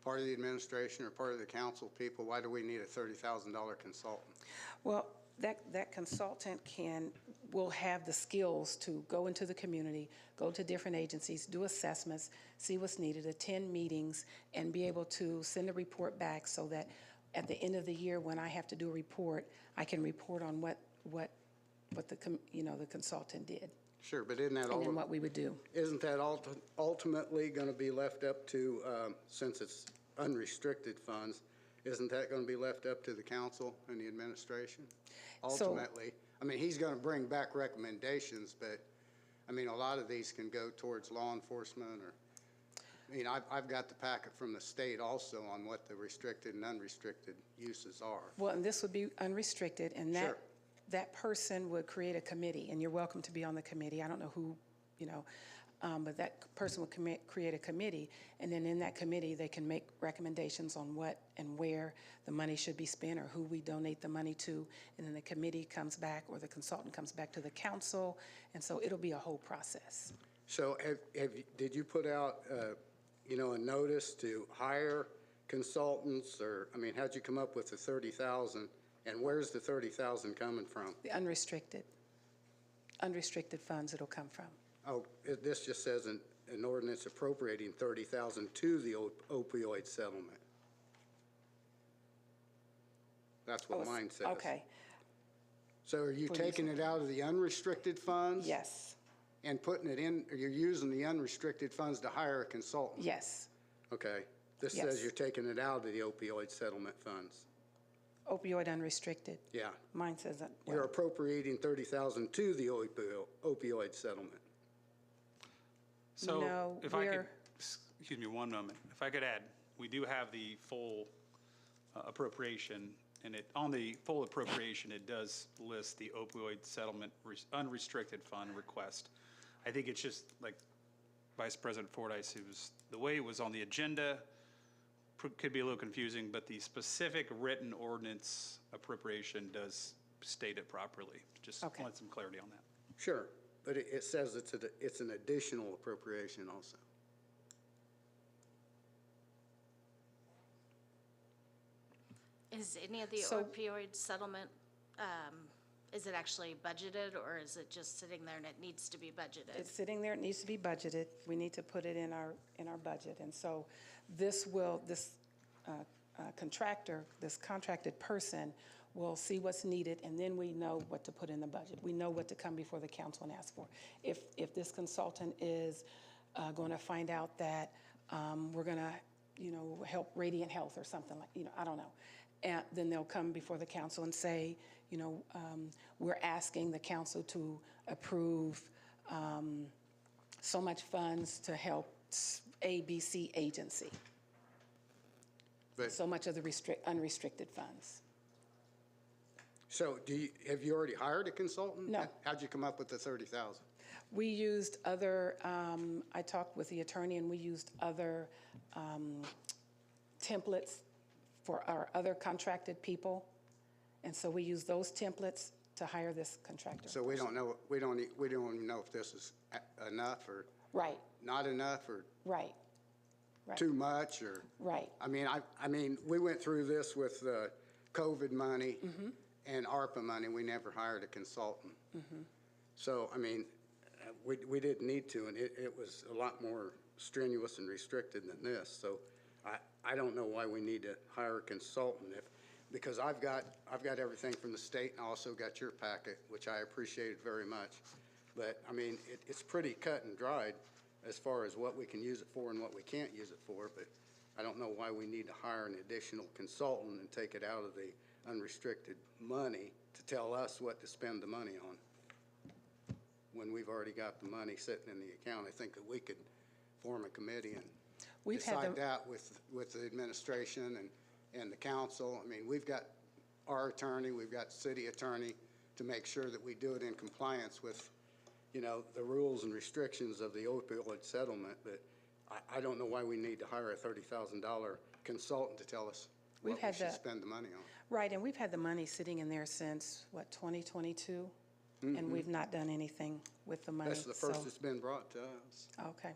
part of the administration or part of the council people? Why do we need a $30,000 consultant? Well, that consultant will have the skills to go into the community, go to different agencies, do assessments, see what's needed, attend meetings, and be able to send a report back so that at the end of the year, when I have to do a report, I can report on what the consultant did. Sure, but isn't that And then what we would do. Isn't that ultimately going to be left up to, since it's unrestricted funds, isn't that going to be left up to the council and the administration? Ultimately, I mean, he's going to bring back recommendations, but, I mean, a lot of these can go towards law enforcement or, I mean, I've got the packet from the state also on what the restricted and unrestricted uses are. Well, and this would be unrestricted, and Sure. that person would create a committee, and you're welcome to be on the committee. I don't know who, but that person would create a committee, and then in that committee, they can make recommendations on what and where the money should be spent or who we donate the money to, and then the committee comes back or the consultant comes back to the council, and so it'll be a whole process. So did you put out, a notice to hire consultants or, I mean, how'd you come up with the 30,000? And where's the 30,000 coming from? The unrestricted funds it'll come from. Oh, this just says an ordinance appropriating 30,000 to the opioid settlement. That's what mine says. Okay, So are you taking it out of the unrestricted funds? yes, And putting it in, or you're using the unrestricted funds to hire a consultant? yes. Okay. This Yes. says you're taking it out of the opioid settlement funds. Opioid unrestricted. Yeah. Mine says that. You're appropriating 30,000 to the opioid settlement. So No, if I could, we're- excuse me one moment, if I could add, we do have the full appropriation, and on the full appropriation, it does list the opioid settlement unrestricted fund request. I think it's just like Vice President Fordyce, the way it was on the agenda could be a little confusing, but the specific written ordinance appropriation does state it properly. Just Okay. wanted some clarity on that. Sure, but it says it's an additional appropriation also. Is any of the So- opioid settlement, is it actually budgeted, or is it just sitting there and it needs to be budgeted? It's sitting there, it needs to be budgeted. We need to put it in our budget. And so this contractor, this contracted person will see what's needed, and then we know what to put in the budget. We know what to come before the council and ask for. If this consultant is going to find out that we're going to, help Radiant Health or something like, I don't know. And then they'll come before the council and say, we're asking the council to approve so much funds to help ABC agency. But- So much of the unrestricted funds. So have you already hired a consultant? No. How'd you come up with the 30,000? We used other, I talked with the attorney, and we used other templates for our other contracted people. And so we used those templates to hire this contractor. So we don't know, we don't even know if this is enough or Right, not enough or right, right. too much or? Right. I mean, we went through this with COVID money and ARPA money. We never hired a consultant. So, I mean, we didn't need to, and it was a lot more strenuous and restricted than this. So I don't know why we need to hire a consultant because I've got everything from the state, and I also got your packet, which I appreciated very much. But, I mean, it's pretty cut and dried as far as what we can use it for and what we can't use it for, but I don't know why we need to hire an additional consultant and take it out of the unrestricted money to tell us what to spend the money on when we've already got the money sitting in the account. I think that we could form a committee and decide that with the administration and the council. I mean, we've got our attorney, we've got city attorney to make sure that we do it in compliance with, the rules and restrictions of the opioid settlement. But I don't know why we need to hire a $30,000 consultant to tell us what we should spend the money on. Right, and we've had the money sitting in there since, 2022? And we've not done anything with the money. That's the first it's been brought to us. Okay,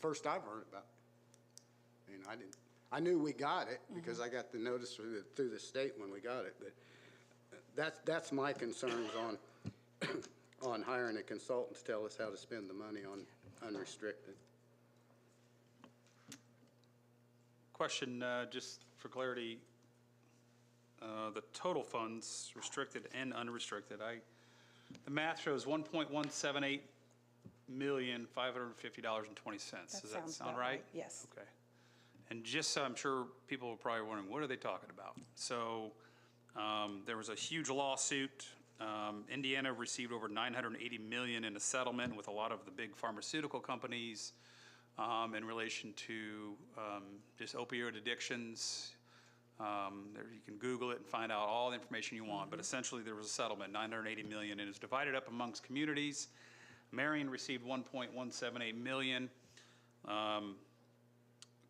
First I've heard about it. I knew we got it because I got the notice through the state when we got it, but that's my concerns on hiring a consultant to tell us how to spend the money on unrestricted. Question, just for clarity, the total funds, restricted and unrestricted, the math shows $1.178,550,020. Does that sounds sound about right? right, yes. Okay. And just so I'm sure people are probably wondering, what are they talking about? So there was a huge lawsuit. Indiana received over $980 million in a settlement with a lot of the big pharmaceutical companies in relation to just opioid addictions. You can Google it and find out all the information you want, but essentially there was a settlement, $980 million, and it was divided up amongst communities. Marion received $1.178 million.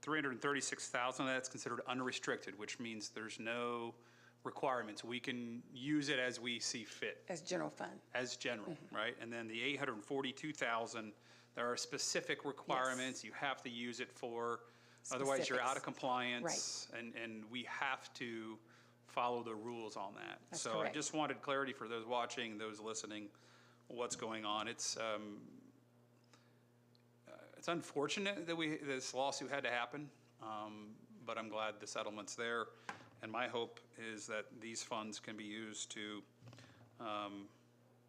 336,000 of that's considered unrestricted, which means there's no requirements. We can use it as we see fit. as general fund. As general, right? And then the 842,000, there are specific requirements you have to use it for. Otherwise, you're out of compliance. And we have to follow the rules on that. That's So correct. I just wanted clarity for those watching, those listening, what's going on. It's unfortunate that this lawsuit had to happen, but I'm glad the settlement's there. And my hope is that these funds can be used to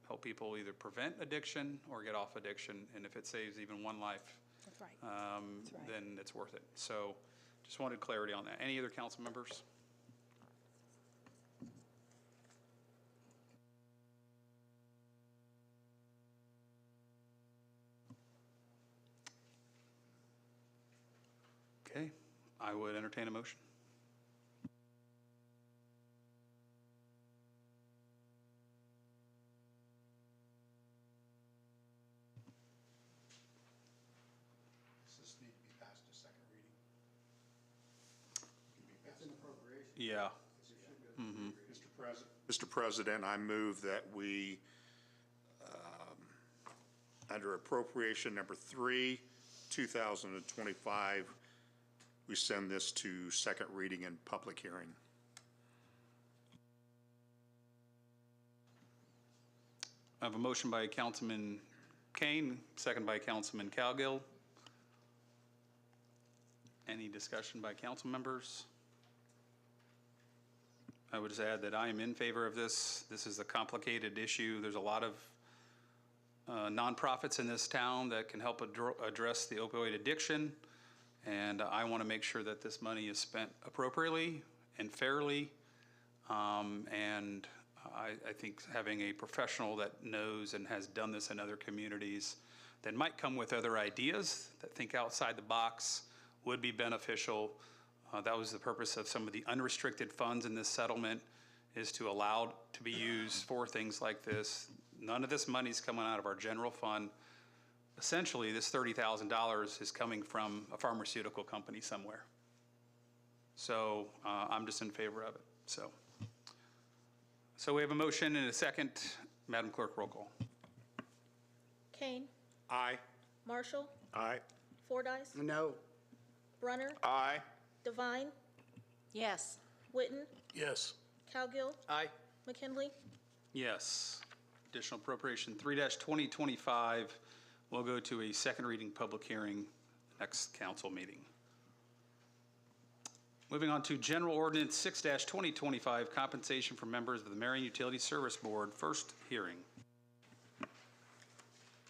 help people either prevent addiction or get off addiction. And if it saves even one life, That's right. That's right. then it's worth it. So just wanted clarity on that. Any other council members? Okay, I would entertain a motion. Does this need to be passed to second reading? It's an appropriation. Yeah. Mr. President, I move that we, under appropriation number 3, 2025, we send this to second reading and public hearing. I have a motion by Councilman Kane, second by Councilman Cowgill. Any discussion by council members? I would just add that I am in favor of this. This is a complicated issue. There's a lot of nonprofits in this town that can help address the opioid addiction, and I want to make sure that this money is spent appropriately and fairly. And I think having a professional that knows and has done this in other communities that might come with other ideas that think outside the box would be beneficial. That was the purpose of some of the unrestricted funds in this settlement, is to allow to be used for things like this. None of this money is coming out of our general fund. Essentially, this $30,000 is coming from a pharmaceutical company somewhere. So I'm just in favor of it. So we have a motion and a second. Madam Clerk, roll call. Kane, Aye. Marshall, Aye. Fordyce, No. Brunner, Aye. Devine, Yes. Witten, Yes. Cowgill, Aye. McKinley. Yes. Additional appropriation 3-2025 will go to a second reading public hearing next council meeting. Moving on to General Ordinance 6-2025, compensation for members of the Marion Utility Service Board, first hearing.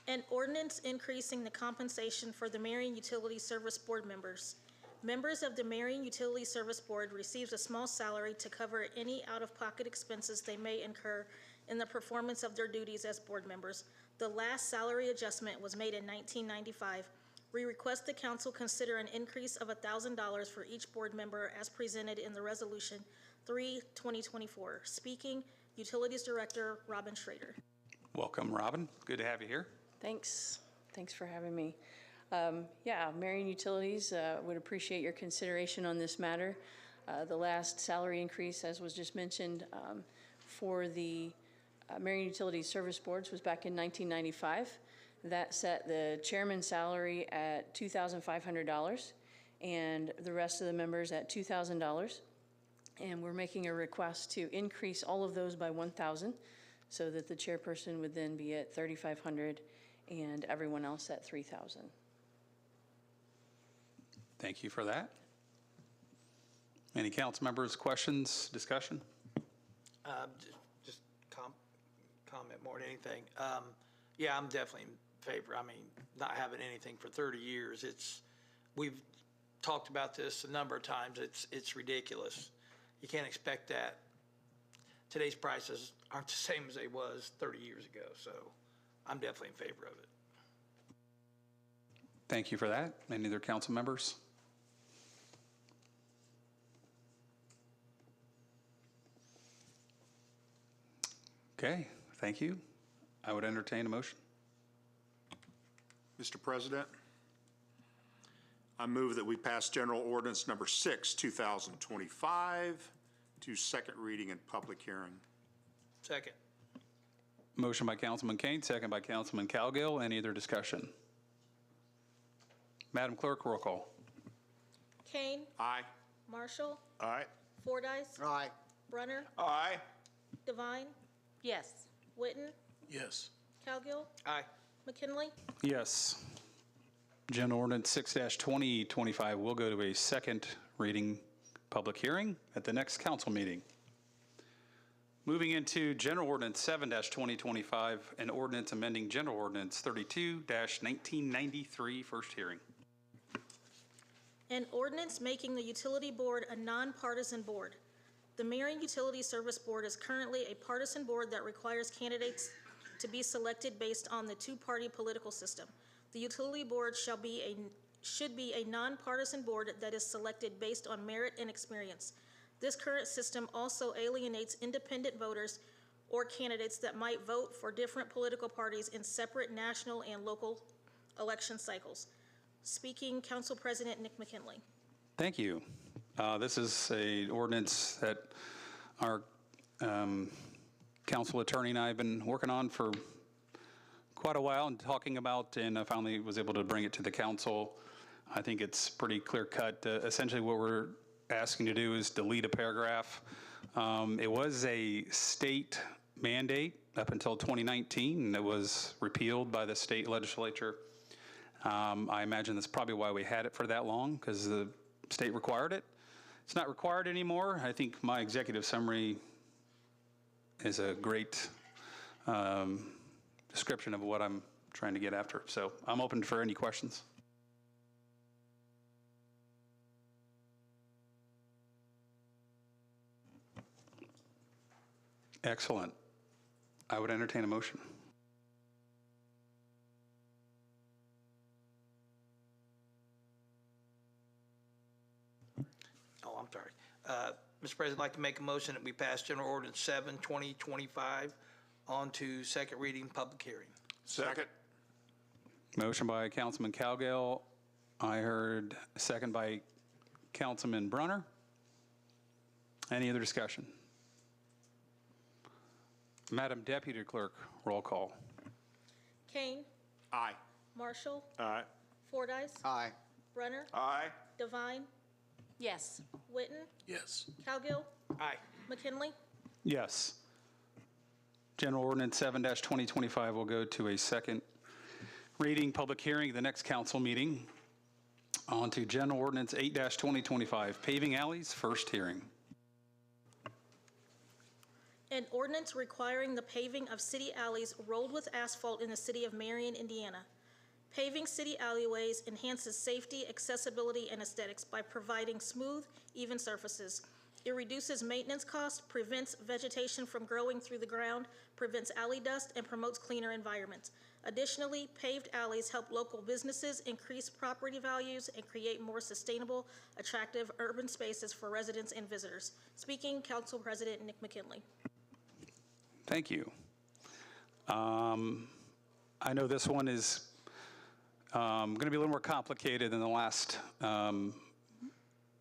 An ordinance increasing the compensation for the Marion Utility Service Board members. Members of the Marion Utility Service Board receives a small salary to cover any out-of-pocket expenses they may incur in the performance of their duties as board members. The last salary adjustment was made in 1995. We request the council consider an increase of $1,000 for each board member as presented in the resolution 3/2024. Speaking, Utilities Director Robin Schrader. Welcome, Robin. Good to have you here. Thanks for having me. Yeah, Marion Utilities would appreciate your consideration on this matter. The last salary increase, as was just mentioned, for the Marion Utilities Service Boards was back in 1995. That set the chairman's salary at $2,500 and the rest of the members at $2,000. And we're making a request to increase all of those by $1,000 so that the chairperson would then be at $3,500 and everyone else at $3,000. Thank you for that. Any council members, questions, discussion? Just comment more than anything. Yeah, I'm definitely in favor. I mean, not having anything for 30 years, we've talked about this a number of times. It's ridiculous. You can't expect that. Today's prices aren't the same as they was 30 years ago, so I'm definitely in favor of it. Thank you for that. Any other council members? Okay, thank you. I would entertain a motion. Mr. President, I move that we pass General Ordinance Number 6, 2025 to second reading and public hearing. Second. Motion by Councilman Kane, second by Councilman Cowgill. Any other discussion? Madam Clerk, roll call. Kane, Aye. Marshall, Aye. Fordyce, Aye. Brunner, Aye. Devine, Yes. Witten, Yes. Cowgill, Aye. McKinley. Yes. General Ordinance 6-2025 will go to a second reading public hearing at the next council meeting. Moving into General Ordinance 7-2025, an ordinance amending General Ordinance 32-1993, first hearing. An ordinance making the utility board a nonpartisan board. The Marion Utility Service Board is currently a partisan board that requires candidates to be selected based on the two-party political system. The utility board should be a nonpartisan board that is selected based on merit and experience. This current system also alienates independent voters or candidates that might vote for different political parties in separate national and local election cycles. Speaking, Council President Nick McKinley. Thank you. This is an ordinance that our council attorney and I have been working on for quite a while and talking about, and I finally was able to bring it to the council. I think it's pretty clear cut. Essentially what we're asking to do is delete a paragraph. It was a state mandate up until 2019, and it was repealed by the state legislature. I imagine that's probably why we had it for that long, because the state required it. It's not required anymore. I think my executive summary is a great description of what I'm trying to get after. So I'm open for any questions. Excellent. I would entertain a motion. Oh, I'm sorry. Mr. President, I'd like to make a motion that we pass General Ordinance 7, 2025 on to second reading, public hearing. Second. Motion by Councilman Cowgill. I heard a second by Councilman Brunner. Any other discussion? Madam Deputy Clerk, roll call. Kane, Aye. Marshall, Aye. Fordyce, Aye. Brunner, Aye. Devine, Yes. Witten, Yes. Cowgill, Aye. McKinley. Yes. General Ordinance 7-2025 will go to a second reading, public hearing at the next council meeting. On to General Ordinance 8-2025, paving alleys, first hearing. An ordinance requiring the paving of city alleys rolled with asphalt in the city of Marion, Indiana. Paving city alleyways enhances safety, accessibility, and aesthetics by providing smooth, even surfaces. It reduces maintenance costs, prevents vegetation from growing through the ground, prevents alley dust, and promotes cleaner environments. Additionally, paved alleys help local businesses increase property values and create more sustainable, attractive urban spaces for residents and visitors. Speaking, Council President Nick McKinley. Thank you. I know this one is going to be a little more complicated than the last.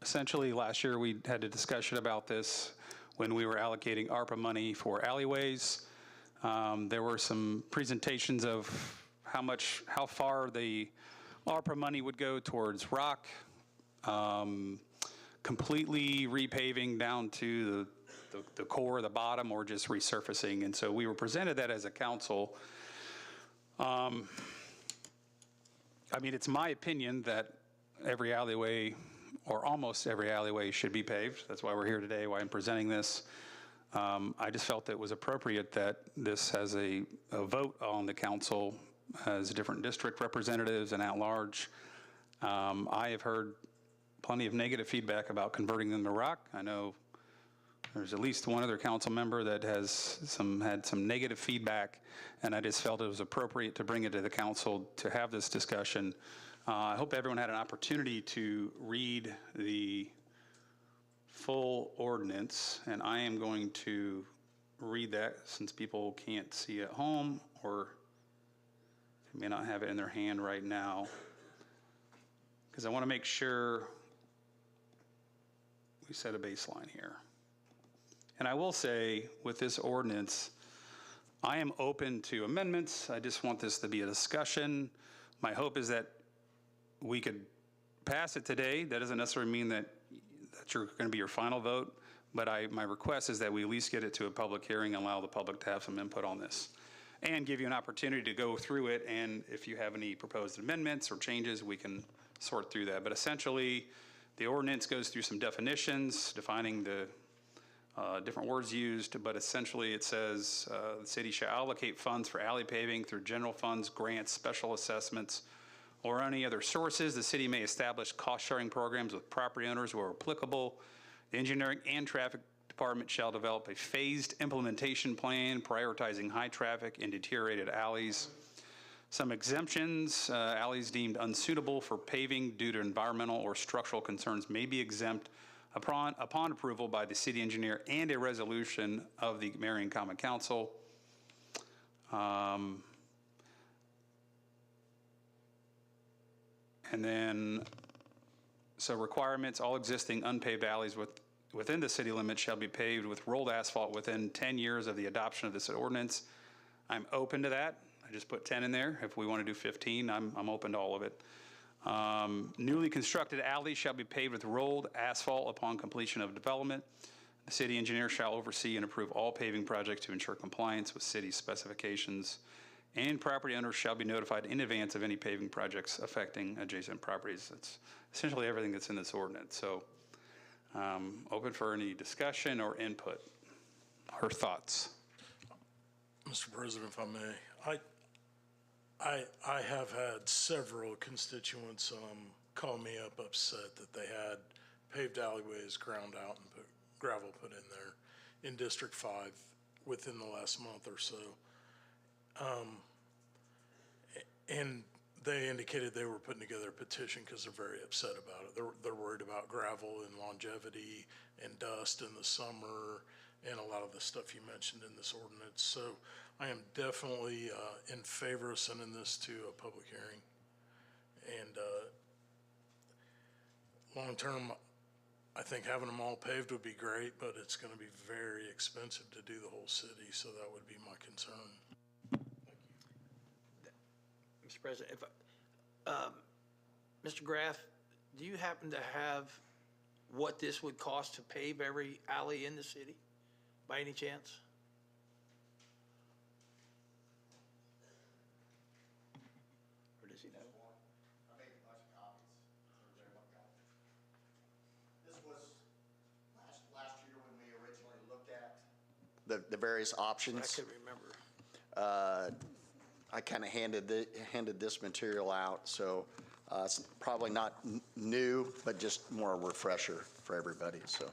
Essentially, last year we had a discussion about this when we were allocating ARPA money for alleyways. There were some presentations of how far the ARPA money would go towards rock, completely repaving down to the core, the bottom, or just resurfacing. And so we were presented that as a council. I mean, it's my opinion that every alleyway, or almost every alleyway, should be paved. That's why we're here today, why I'm presenting this. I just felt it was appropriate that this has a vote on the council as different district representatives and at large. I have heard plenty of negative feedback about converting them to rock. I know there's at least one other council member that has had some negative feedback, and I just felt it was appropriate to bring it to the council to have this discussion. I hope everyone had an opportunity to read the full ordinance, and I am going to read that since people can't see at home or they may not have it in their hand right now, because I want to make sure we set a baseline here. And I will say, with this ordinance, I am open to amendments. I just want this to be a discussion. My hope is that we could pass it today. That doesn't necessarily mean that you're going to be your final vote, but my request is that we at least get it to a public hearing and allow the public to have some input on this and give you an opportunity to go through it. And if you have any proposed amendments or changes, we can sort through that. But essentially, the ordinance goes through some definitions, defining the different words used, but essentially it says the city shall allocate funds for alley paving through general funds, grants, special assessments, or any other sources. The city may establish cost-sharing programs with property owners where applicable. The engineering and traffic department shall develop a phased implementation plan prioritizing high traffic and deteriorated alleys. Some exemptions, alleys deemed unsuitable for paving due to environmental or structural concerns may be exempt upon approval by the city engineer and a resolution of the Marion Common Council. And then, so requirements, all existing unpaved alleys within the city limits shall be paved with rolled asphalt within 10 years of the adoption of this ordinance. I'm open to that. I just put 10 in there. If we want to do 15, I'm open to all of it. Newly constructed alleys shall be paved with rolled asphalt upon completion of development. The city engineer shall oversee and approve all paving projects to ensure compliance with city specifications, and property owners shall be notified in advance of any paving projects affecting adjacent properties. That's essentially everything that's in this ordinance. So open for any discussion or input or thoughts. Mr. President, if I may, I have had several constituents call me up upset that they had paved alleyways ground out and put gravel put in there in District 5 within the last month or so. And they indicated they were putting together a petition because they're very upset about it. They're worried about gravel and longevity and dust in the summer and a lot of the stuff you mentioned in this ordinance. So I am definitely in favor of sending this to a public hearing. And long-term, I think having them all paved would be great, but it's going to be very expensive to do the whole city, so that would be my concern. Mr. President, if, Mr. Graff, do you happen to have what this would cost to pave every alley in the city, by any chance? Or does he know? I made a bunch of copies. This was last year when we originally looked at the various options. I couldn't remember. I kind of handed this material out, so it's probably not new, but just more a refresher for everybody, so.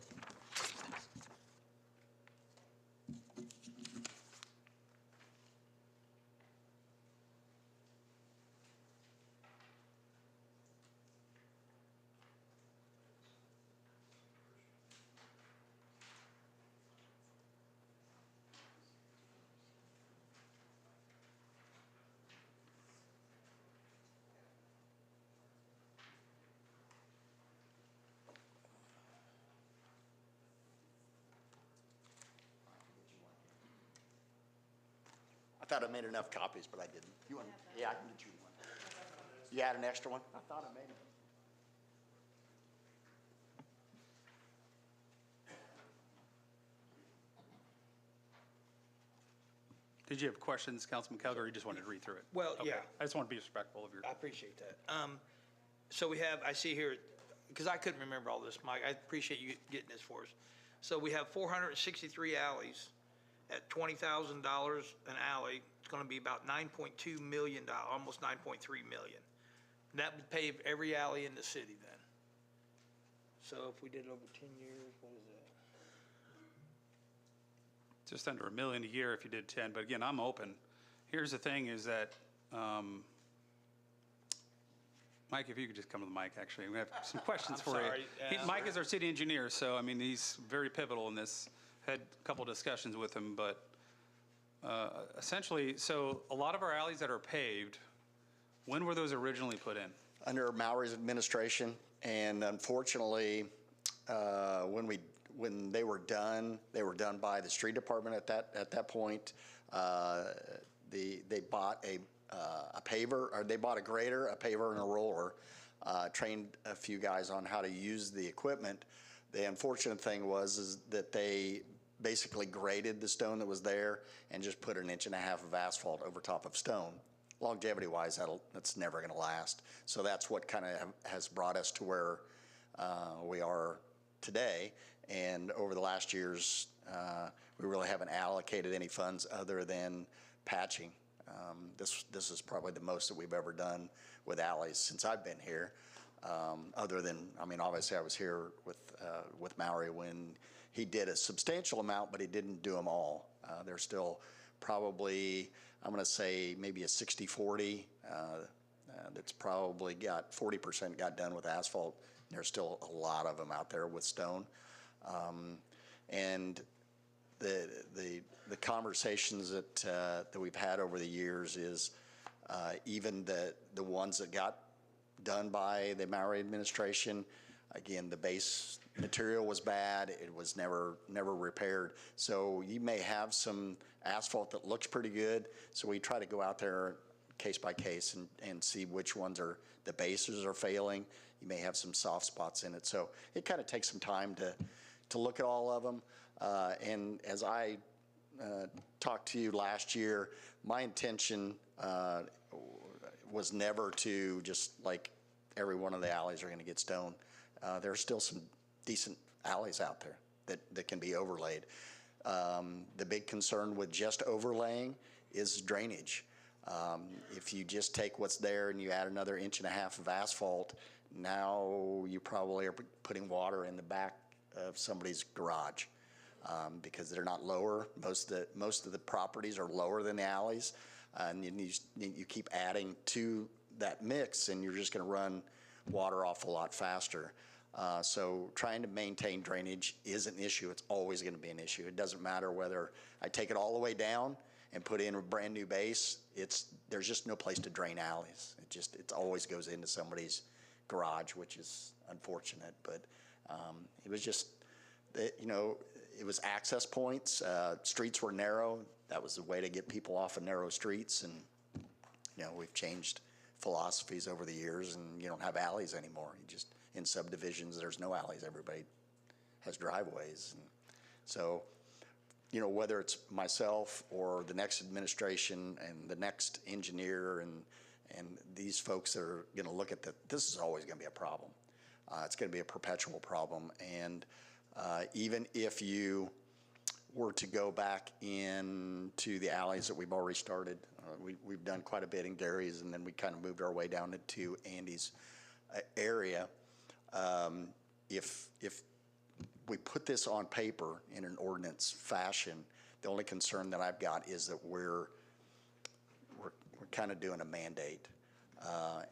I thought I made enough copies, but I didn't. You want? Yeah, I can get you one. You had an extra one? I thought I made it. Did you have questions, Councilman Calgar, or you just wanted to read through it? Well, Okay. yeah. I just want to be respectful of your. I appreciate that. So we have, I see here, because I couldn't remember all this, Mike, I appreciate you getting this for us. So we have 463 alleys at $20,000 an alley. It's going to be about $9.2 million, almost $9.3 million. That would pave every alley in the city then. So if we did it over 10 years, what is that? Just under $1 million a year if you did 10, but again, I'm open. Here's the thing is that, Mike, if you could just come to the mic, actually, we have some questions for sorry. you. Mike is our city engineer, so I mean, he's very pivotal in this. Had a couple discussions with him, but essentially, so a lot of our alleys that are paved, when were those originally put in? Under Mallory's administration, and unfortunately, when they were done by the street department at that point. They bought a paver, or they bought a grader, a paver, and a roller. Trained a few guys on how to use the equipment. The unfortunate thing was that they basically graded the stone that was there and just put 1.5 inches of asphalt over top of stone. Longevity-wise, that's never going to last. So that's what kind of has brought us to where we are today. And over the last years, we really haven't allocated any funds other than patching. This is probably the most that we've ever done with alleys since I've been here. Other than, I mean, obviously I was here with Mallory when he did a substantial amount, but he didn't do them all. There's still probably, I'm going to say maybe a 60-40. That's probably got 40% got done with asphalt. There's still a lot of them out there with stone. And the conversations that we've had over the years is even the ones that got done by the Mallory administration, again, the base material was bad. It was never repaired. So you may have some asphalt that looks pretty good. So we try to go out there case by case and see which ones are the bases are failing. You may have some soft spots in it. So it kind of takes some time to look at all of them. And as I talked to you last year, my intention was never to just like every one of the alleys are going to get stoned. There are still some decent alleys out there that can be overlaid. The big concern with just overlaying is drainage. If you just take what's there and you add another 1.5 inches of asphalt, now you probably are putting water in the back of somebody's garage because they're not lower. Most of the properties are lower than the alleys, and you keep adding to that mix, and you're just going to run water off a lot faster. So trying to maintain drainage is an issue. It's always going to be an issue. It doesn't matter whether I take it all the way down and put in a brand new base. There's just no place to drain alleys. It always goes into somebody's garage, which is unfortunate. But it was just, it was access points. Streets were narrow. That was the way to get people off of narrow streets. And we've changed philosophies over the years, and you don't have alleys anymore. You just, in subdivisions, there's no alleys. Everybody has driveways. And so, whether it's myself or the next administration and the next engineer and these folks that are going to look at that, this is always going to be a problem. It's going to be a perpetual problem. And even if you were to go back into the alleys that we've already started, we've done quite a bit in Gary's, and then we kind of moved our way down into Andy's area. If we put this on paper in an ordinance fashion, the only concern that I've got is that we're kind of doing a mandate.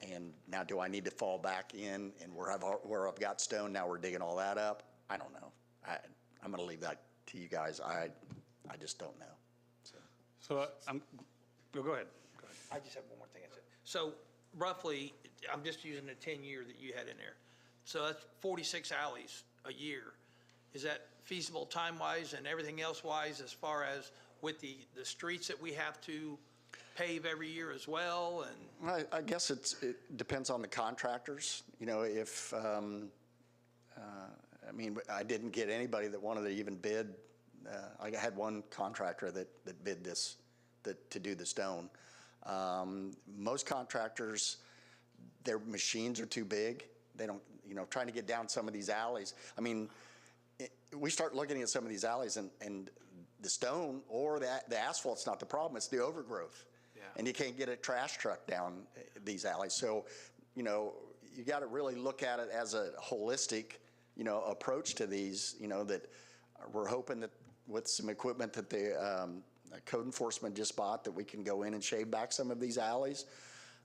And now, do I need to fall back in and where I've got stone, now we're digging all that up? I don't know. I'm going to leave that to you guys. I just don't know. So go ahead. I just have one more thing to say. So roughly, I'm just using the 10-year that you had in there. So that's 46 alleys a year. Is that feasible time-wise and everything else-wise as far as with the streets that we have to pave every year as well? And I guess it depends on the contractors. If I didn't get anybody that wanted to even bid. I had one contractor that bid this to do the stone. Most contractors, their machines are too big. They don't, trying to get down some of these alleys. We start looking at some of these alleys, and the stone or the asphalt's not the problem. It's the overgrowth. Yeah. And you can't get a trash truck down these alleys. So, you got to really look at it as a holistic, approach to these, that we're hoping that with some equipment that the code enforcement just bought, that we can go in and shave back some of these alleys.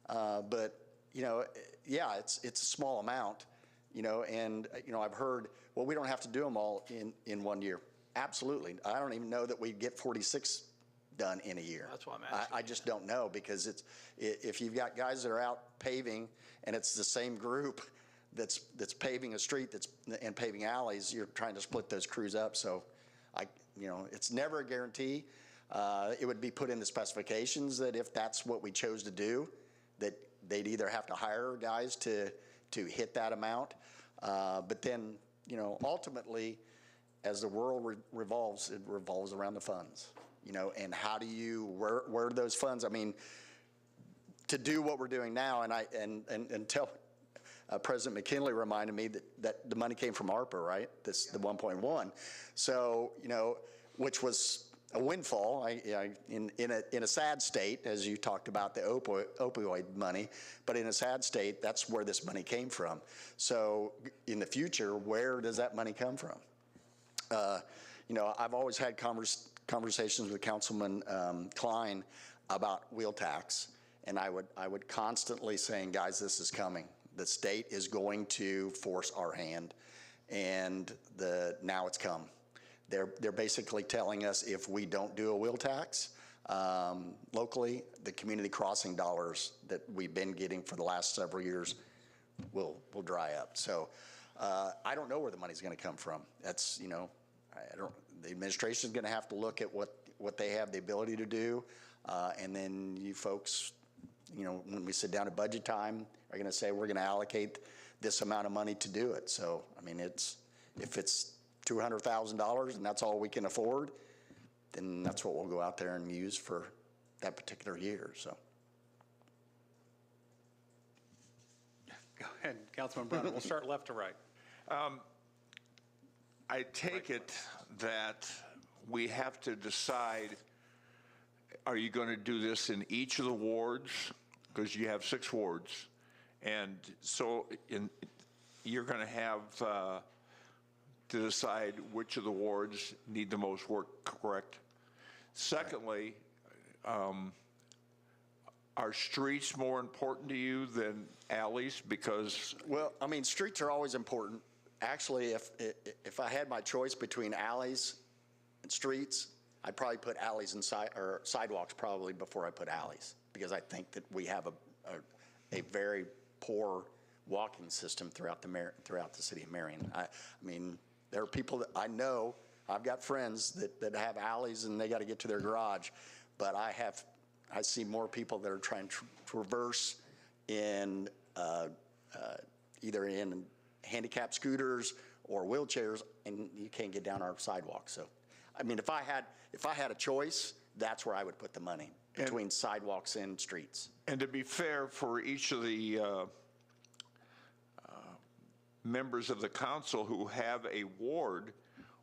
But, yeah, it's a small amount, and, I've heard, well, we don't have to do them all in 1 year. Absolutely. I don't even know that we'd get 46 done in a year. That's why I'm asking. I just don't know, because if you've got guys that are out paving and it's the same group that's paving a street and paving alleys, you're trying to split those crews up. So it's never a guarantee. It would be put in the specifications that if that's what we chose to do, that they'd either have to hire guys to hit that amount. But then, ultimately, as the world revolves, it revolves around the funds, and how do where are those funds? To do what we're doing now, and tell President McKinley reminded me that the money came from ARPA, right? The 1.1. So, which was a windfall in a sad state, as you talked about the opioid money, but in a sad state, that's where this money came from. So in the future, where does that money come from? I've always had conversations with Councilman Klein about wheel tax, and I would constantly saying, guys, this is coming. The state is going to force our hand, and now it's come. They're basically telling us if we don't do a wheel tax locally, the community crossing dollars that we've been getting for the last several years will dry up. So I don't know where the money's going to come from. That's the administration is going to have to look at what they have the ability to do, and then you folks, when we sit down at budget time, are going to say we're going to allocate this amount of money to do it. So if it's $200,000 and that's all we can afford, then that's what we'll go out there and use for that particular year, so. Go ahead, Councilman Brennan. We'll start left to right. I take it that we have to decide, are you going to do this in each of the wards? Because you have 6 wards. And so you're going to have to decide which of the wards need the most work, correct? Secondly, are streets more important to you than alleys? Because Well, I mean, streets are always important. Actually, if I had my choice between alleys and streets, I'd probably put alleys and sidewalks probably before I put alleys, because I think that we have a very poor walking system throughout the city of Marion. I mean, there are people that I know, I've got friends that have alleys and they got to get to their garage, but I see more people that are trying to traverse in either in handicapped scooters or wheelchairs, and you can't get down our sidewalks. So, I mean, if I had a choice, that's where I would put the money, between sidewalks and streets. And to be fair, for each of the members of the council who have a ward,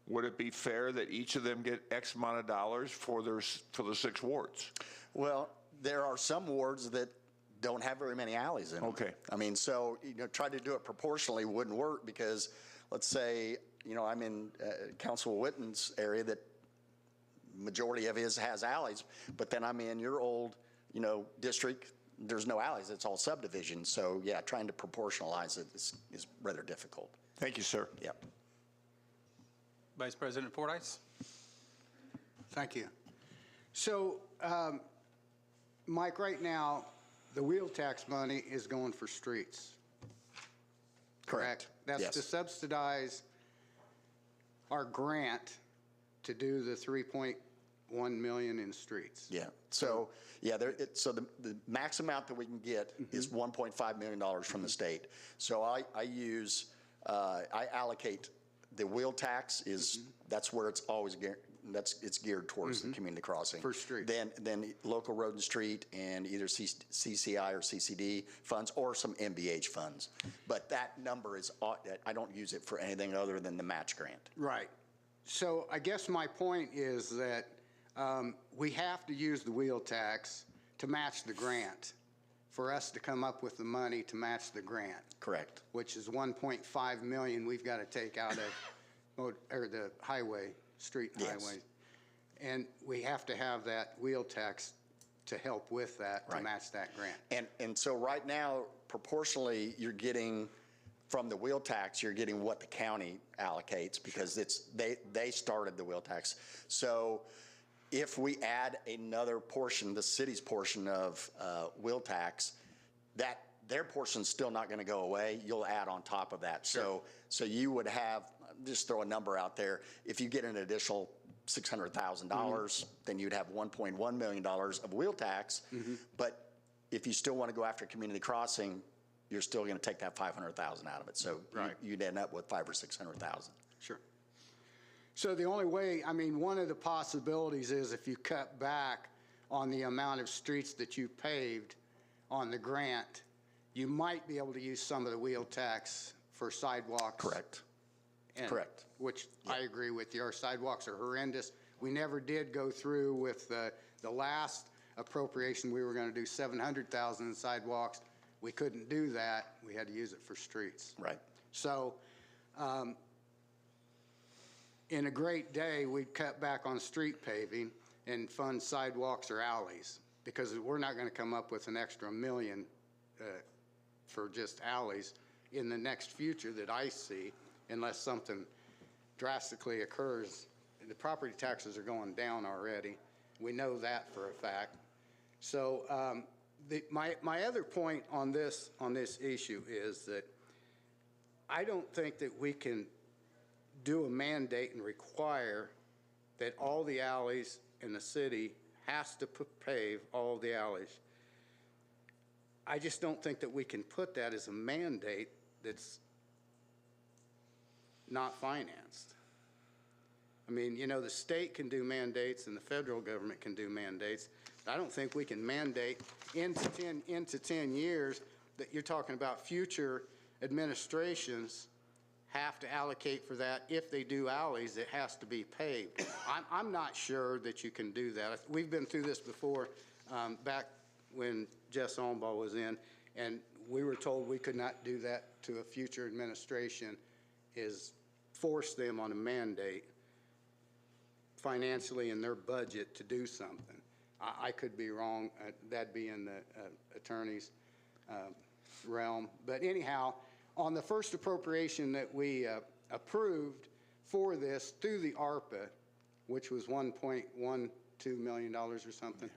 would it be fair that each of them get X amount of dollars for the 6 wards? Well, there are some wards that don't have very many alleys in them. Okay. I mean, so, try to do it proportionally wouldn't work, because let's say, I'm in Council Witten's area that majority of his has alleys, but then I'm in your old, district, there's no alleys, it's all subdivision. So yeah, trying to proportionalize it is rather difficult. Thank you, sir. Yep. Vice President Fordyce? Thank you. So, Mike, right now, the wheel tax money is going for streets. Correct? That's Yes. to subsidize our grant to do the 3.1 million in streets. Yeah. So yeah, so the max amount that we can get is $1.5 million from the state. So I allocate the wheel tax that's where it's always it's geared towards the community crossing. For street. Then local road and street, and either CCI or CCD funds or some MBH funds. But that number I don't use it for anything other than the match grant. Right. So I guess my point is that we have to use the wheel tax to match the grant, for us to come up with the money to match the grant. Correct. Which is 1.5 million we've got to take out of the highway, street and Yes. highway. And we have to have that wheel tax to help with that, to Right. match that grant. And so right now, proportionally, you're getting, from the wheel tax, you're getting what the county allocates, because they started the wheel tax. So if we add another portion, the city's portion of wheel tax, their portion's still not going to go away. You'll add on top of that. Sure. So you would have, just throw a number out there, if you get an additional $600,000, then you'd have $1.1 million of wheel tax. But if you still want to go after community crossing, you're still going to take that $500,000 out of it. So Right. you'd end up with $500,000 or $600,000. Sure. So the only way, one of the possibilities is if you cut back on the amount of streets that you paved on the grant, you might be able to use some of the wheel tax for sidewalks. Correct. Correct. Which I agree with you. Our sidewalks are horrendous. We never did go through with the last appropriation. We were going to do $700,000 in sidewalks. We couldn't do that. We had to use it for streets. Right. So, in a great day, we'd cut back on street paving and fund sidewalks or alleys, because we're not going to come up with an extra $1 million for just alleys in the next future that I see, unless something drastically occurs. The property taxes are going down already. We know that for a fact. So my other point on this issue is that I don't think that we can do a mandate and require that all the alleys in the city has to pave all the alleys. I just don't think that we can put that as a mandate that's not financed. I mean, you know, the state can do mandates and the federal government can do mandates. I don't think we can mandate into 10 years that you're talking about future administrations have to allocate for that. If they do alleys, it has to be paved. I'm not sure that you can do that. We've been through this before, back when Jess Allenbaugh was in, and we were told we could not do that to a future administration, is force them on a mandate financially in their budget to do something. I could be wrong. That'd be in the attorney's realm. But anyhow, on the first appropriation that we approved for this through the ARPA, which was $1.12 million or something,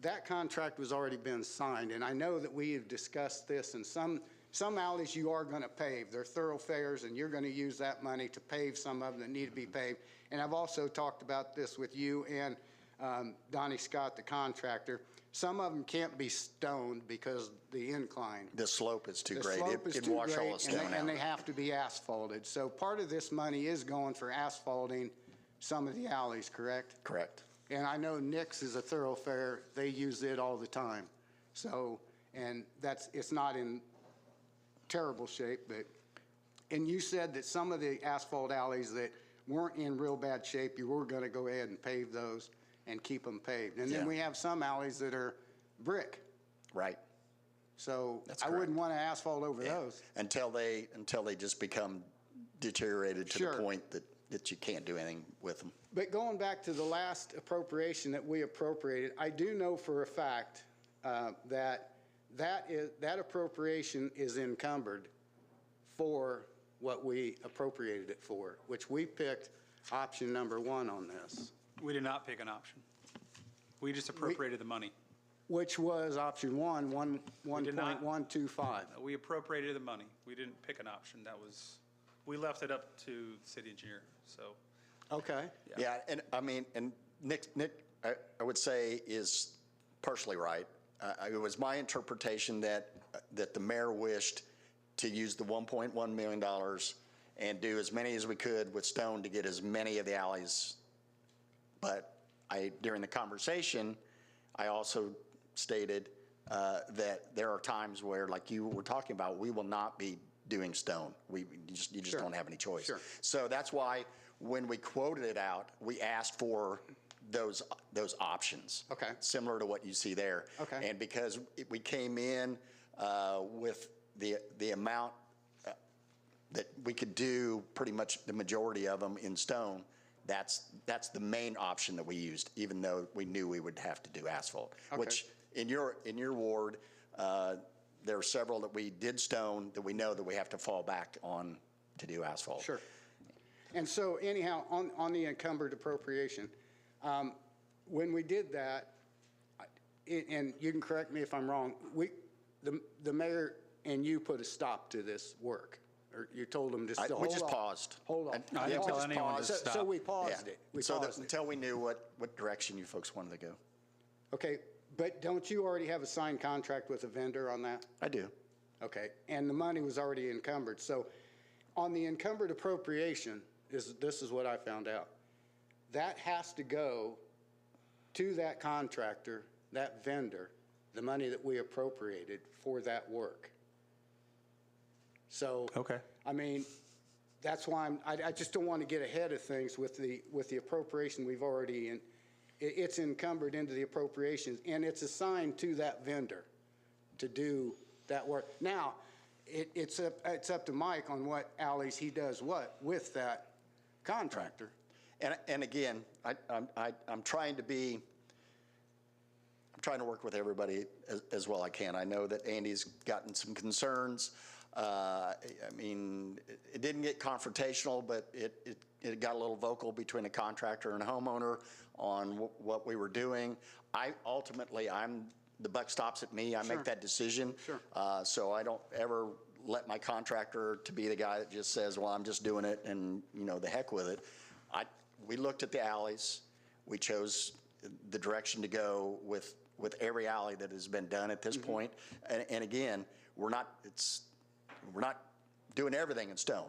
that contract was already been signed. And I know that we have discussed this, and some alleys you are going to pave. They're thoroughfares, and you're going to use that money to pave some of them that need to be paved. And I've also talked about this with you and Donnie Scott, the contractor. Some of them can't be stoned because the incline. The slope is too great. The slope is It'd too wash all great, the stone out. and they have to be asphalted. So part of this money is going for asphalting some of the alleys, correct? Correct. And I know Nick's is a thoroughfare. They use it all the time. So, and it's not in terrible shape, but, and you said that some of the asphalt alleys that weren't in real bad shape, you were going to go ahead and pave those and keep them paved. And then we have some alleys that are brick. Right. So That's I correct. wouldn't want to asphalt over those. Until they just become deteriorated to the point that you can't do anything with them. But going back to the last appropriation that we appropriated, I do know for a fact that appropriation is encumbered for what we appropriated it for, which we picked option number 1 on this. We did not pick an option. We just appropriated the money. Which was option 1.125. We appropriated the money. We didn't pick an option. We left it up to the city engineer, so. Okay. Yeah, and I mean, and Nick, I would say is partially right. It was my interpretation that the mayor wished to use the $1.1 million and do as many as we could with stone to get as many of the alleys. But during the conversation, I also stated that there are times where, like you were talking about, we will not be doing stone. You just don't have any choice. Sure. So that's why when we quoted it out, we asked for those options. Okay. Similar to what you see there. Okay. And because we came in with the amount that we could do, pretty much the majority of them in stone, that's the main option that we used, even though we knew we would have to do asphalt. Okay. Which in your ward, there are several that we did stone that we know that we have to fall back on to do asphalt. Sure. And so anyhow, on the encumbered appropriation, when we did that, and you can correct me if I'm wrong, the mayor and you put a stop to this work, or you told them just to hold on. We just paused. Hold on. I didn't tell anyone to stop. So we paused it. We paused it. Until we knew what direction you folks wanted to go. Okay, but don't you already have a signed contract with a vendor on that? I do. Okay, and the money was already encumbered. So on the encumbered appropriation, this is what I found out. That has to go to that contractor, that vendor, the money that we appropriated for that work. So, Okay. I mean, that's why I just don't want to get ahead of things with the appropriation we've already it's encumbered into the appropriations, and it's assigned to that vendor to do that work. Now, it's up to Mike on what alleys he does what with that contractor. And again, I'm trying to work with everybody as well I can. I know that Andy's gotten some concerns. I mean, it didn't get confrontational, but it got a little vocal between a contractor and a homeowner on what we were doing. Ultimately, the buck stops at me. I make that decision. Sure. So I don't ever let my contractor to be the guy that just says, well, I'm just doing it and, the heck with it. We looked at the alleys. We chose the direction to go with every alley that has been done at this point. And again, we're not doing everything in stone.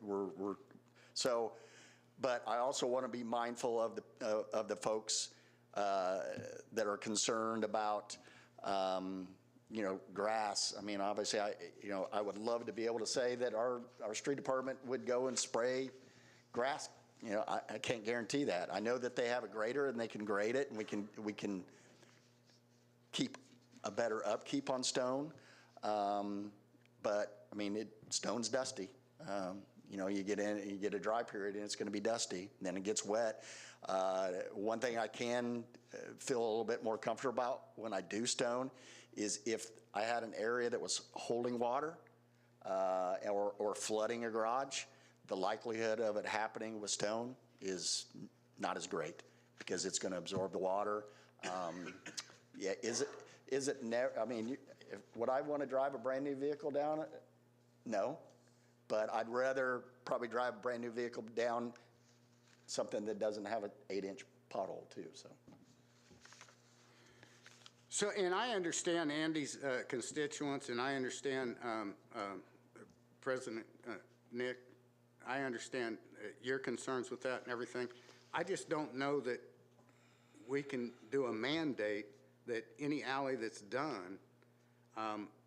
We're So, but I also want to be mindful of the folks that are concerned about, grass. I mean, obviously, I would love to be able to say that our street department would go and spray grass. I can't guarantee that. I know that they have a grader and they can grade it, and we can keep a better upkeep on stone. But I mean, stone's dusty. You get in, you get a dry period, and it's going to be dusty. Then it gets wet. One thing I can feel a little bit more comfortable about when I do stone is if I had an area that was holding water or flooding a garage, the likelihood of it happening with stone is not as great because it's going to absorb the water. Yeah, is it never? I mean, would I want to drive a brand new vehicle down it? No, but I'd rather probably drive a brand new vehicle down something that doesn't have an 8-inch pothole too. So, and I understand Andy's constituents, and I understand President Nick. I understand your concerns with that and everything. I just don't know that we can do a mandate that any alley that's done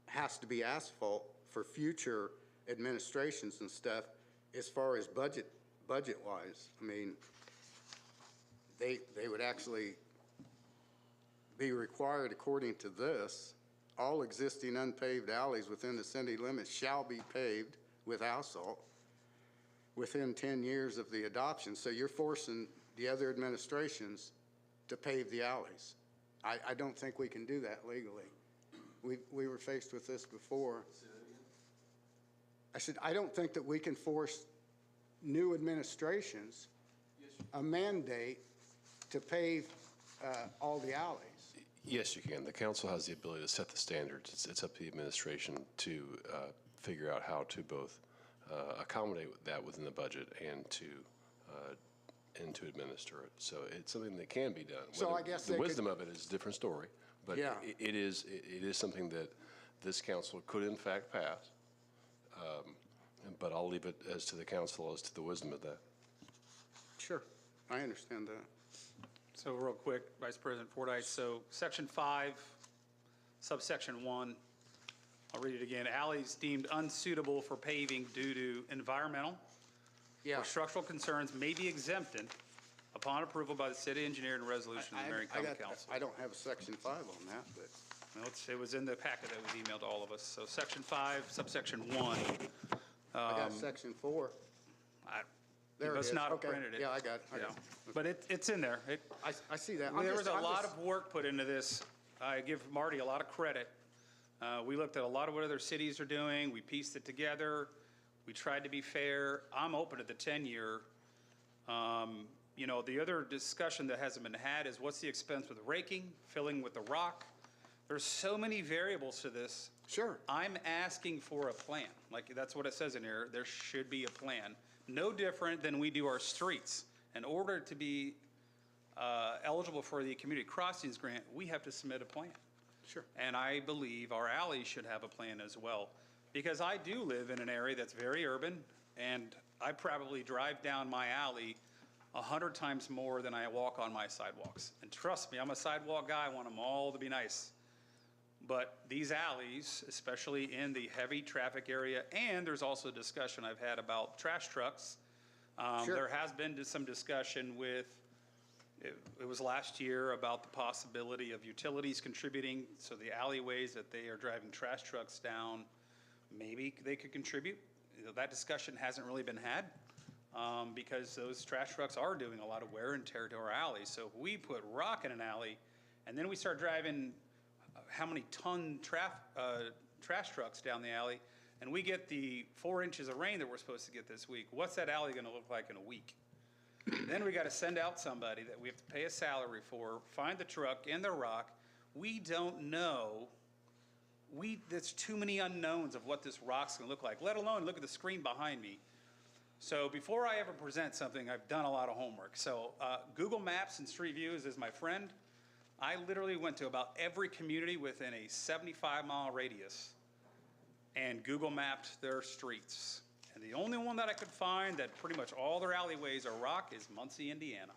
has to be asphalt for future administrations and stuff as far as budget-wise. I mean, they would actually be required, according to this, all existing unpaved alleys within the city limits shall be paved with asphalt within 10 years of the adoption. So you're forcing the other administrations to pave the alleys. I don't think we can do that legally. We were faced with this before. I said, I don't think that we can force new administrations a mandate to pave all the alleys. Yes, you can. The council has the ability to set the standards. It's up to the administration to figure out how to both accommodate that within the budget and to administer it. So it's something that can be done. So I guess the wisdom of it is a different story, but yeah. it is something that this council could in fact pass. But I'll leave it as to the council as to the wisdom of that. Sure, I understand that. So real quick, Vice President Fordyce, so Section 5, subsection 1, I'll read it again. Alleys deemed unsuitable for paving due to environmental or structural concerns may be exempted upon approval by the city engineer and resolution of the Marion Common Council. I don't have a Section 5 on that, but. Well, it was in the packet that was emailed to all of us. So Section 5, subsection 1. I got Section 4. There it is. Must not have Okay. printed it. Yeah, I got it. Yeah. But it's in there. I see that. There was a lot of work put into this. I give Marty a lot of credit. We looked at a lot of what other cities are doing. We pieced it together. We tried to be fair. I'm open to the 10-year. The other discussion that hasn't been had is what's the expense with raking, filling with the rock. There's so many variables to this. Sure. I'm asking for a plan. Like, that's what it says in here. There should be a plan. No different than we do our streets. In order to be eligible for the community crossings grant, we have to submit a plan. Sure. And I believe our alleys should have a plan as well. Because I do live in an area that's very urban, and I probably drive down my alley 100 times more than I walk on my sidewalks. And trust me, I'm a sidewalk guy. I want them all to be nice. But these alleys, especially in the heavy traffic area, and there's also a discussion I've had about trash trucks. Sure. There has been some discussion with, it was last year, about the possibility of utilities contributing, so the alleyways that they are driving trash trucks down, maybe they could contribute. That discussion hasn't really been had because those trash trucks are doing a lot of wear and tear to our alleys. So if we put rock in an alley and then we start driving how many ton trash trucks down the alley, and we get the 4 inches of rain that we're supposed to get this week, what's that alley going to look like in a week? Then we got to send out somebody that we have to pay a salary for, find the truck and the rock. We don't know. There's too many unknowns of what this rock's going to look like, let alone look at the screen behind me. So before I ever present something, I've done a lot of homework. So Google Maps and Street Views is my friend. I literally went to about every community within a 75-mile radius and Google mapped their streets. And And the only one that I could find that pretty much all their alleyways are rock is Muncie, Indiana.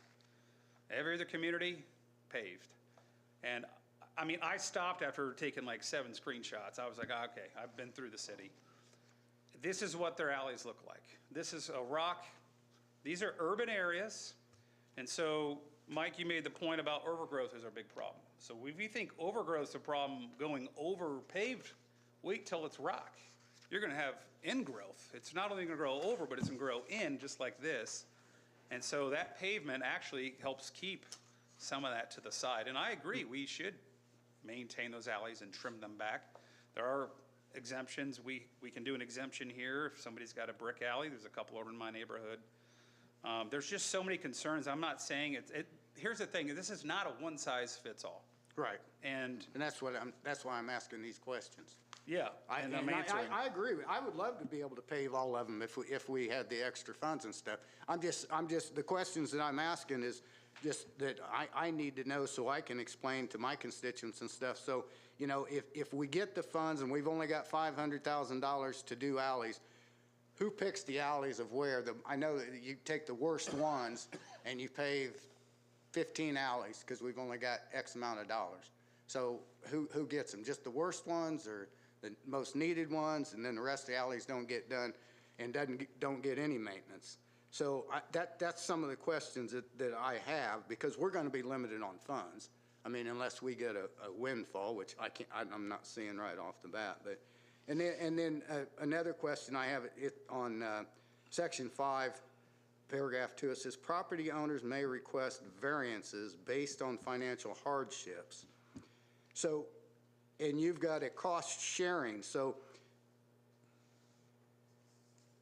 Every other community, paved. And, I mean, I stopped after taking like 7 screenshots. I was like, okay, I've been through the city. This is what their alleys look like. This is a rock. These are urban areas. And so, Mike, you made the point about overgrowth is our big problem. So if you think overgrowth is a problem going over paved, wait till it's rock. You're gonna have ingrowth. It's not only gonna grow over, but it's gonna grow in just like this. And so that pavement actually helps keep some of that to the side. And I agree, we should maintain those alleys and trim them back. There are exemptions. We can do an exemption here if somebody's got a brick alley. There's a couple over in my neighborhood. There's just so many concerns. I'm not saying here's the thing, this is not a one size fits all. Right. And that's why I'm asking these questions. Yeah, and I'm answering. I agree. I would love to be able to pave all of them if we had the extra funds and stuff. I'm just the questions that I'm asking is just that I need to know so I can explain to my constituents and stuff. So, you know, if we get the funds and we've only got $500,000 to do alleys, who picks the alleys of where? I know that you take the worst ones and you pave 15 alleys because we've only got X amount of dollars. So who gets them? Just the worst ones or the most needed ones, and then the rest of the alleys don't get done and don't get any maintenance? So that's some of the questions that I have, because we're going to be limited on funds. I mean, unless we get a windfall, which I'm not seeing right off the bat. But and then another question I have on Section 5, Paragraph 2. It says property owners may request variances based on financial hardships. So, and you've got a cost sharing. So,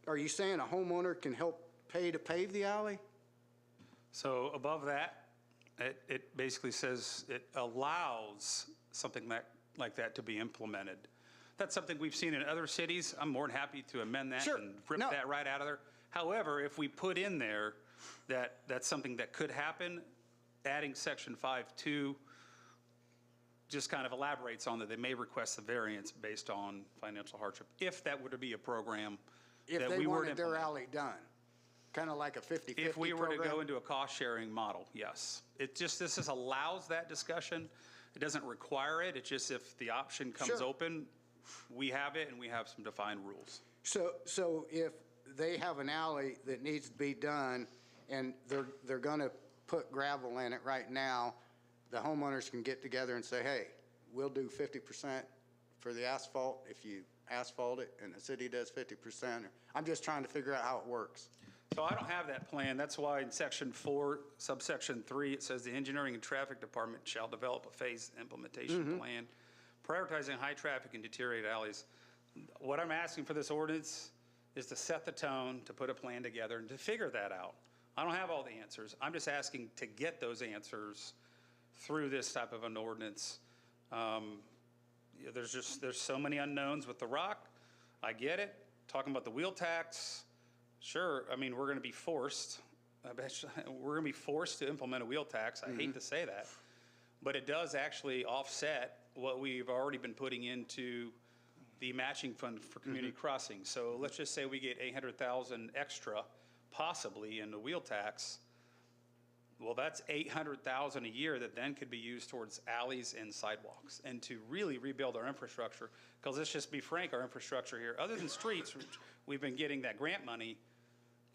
are you saying a homeowner can help pay to pave the alley? So above that, it basically says it allows something like that to be implemented. That's something we've seen in other cities. I'm more than happy to amend that and rip that right out of there. However, if we put in there that that's something that could happen, adding Section 5.2 just kind of elaborates on that. They may request a variance based on financial hardship, if that were to be a program that we were to implement. If they wanted their alley done, kind of like a 50/50 If we were program? to go into a cost-sharing model, yes. This just allows that discussion. It doesn't require it. It's just if the option comes open, we have it and we have some defined rules. So if they have an alley that needs to be done and they're going to put gravel in it right now, the homeowners can get together and say, hey, we'll do 50% for the asphalt if you asphalt it, and the city does 50%. I'm just trying to figure out how it works. So I don't have that plan. That's why in Section 4, subsection 3, it says the engineering and traffic department shall develop a phased implementation plan, prioritizing high traffic and deteriorated alleys. What I'm asking for this ordinance is to set the tone, to put a plan together, and to figure that out. I don't have all the answers. I'm just asking to get those answers through this type of an ordinance. There's so many unknowns with the rock. I get it. Talking about the wheel tax, sure. I mean, we're going to be forced. We're going to be forced to implement a wheel tax. I hate to say that, but it does actually offset what we've already been putting into the matching fund for community crossing. So let's just say we get 800,000 extra, possibly, in the wheel tax. Well, that's 800,000 a year that then could be used towards alleys and sidewalks and to really rebuild our infrastructure. Because let's just be frank, our infrastructure here, other than streets, we've been getting that grant money,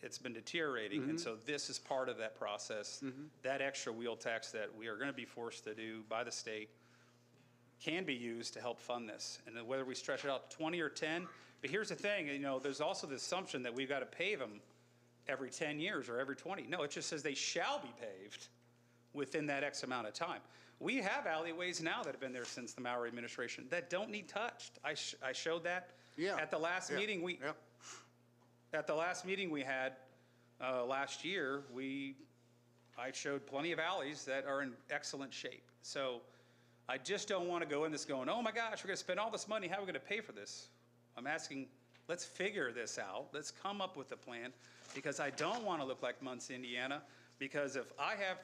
it's been deteriorating. And so this is part of that process. That extra wheel tax that we are going to be forced to do by the state can be used to help fund this. And then whether we stretch it out to 20 or 10, but here's the thing, you know, there's also the assumption that we've got to pave them every 10 years or every 20. No, it just says they shall be paved within that X amount of time. We have alleyways now that have been there since the Maurer administration that don't need touched. I showed that at the last meeting. At the last meeting we had last year, I showed plenty of alleys that are in excellent shape. So I just don't want to go in this going, oh my gosh, we're going to spend all this money. How are we going to pay for this? I'm asking, let's figure this out. Let's come up with a plan, because I don't want to look like Muncie, Indiana, because if I have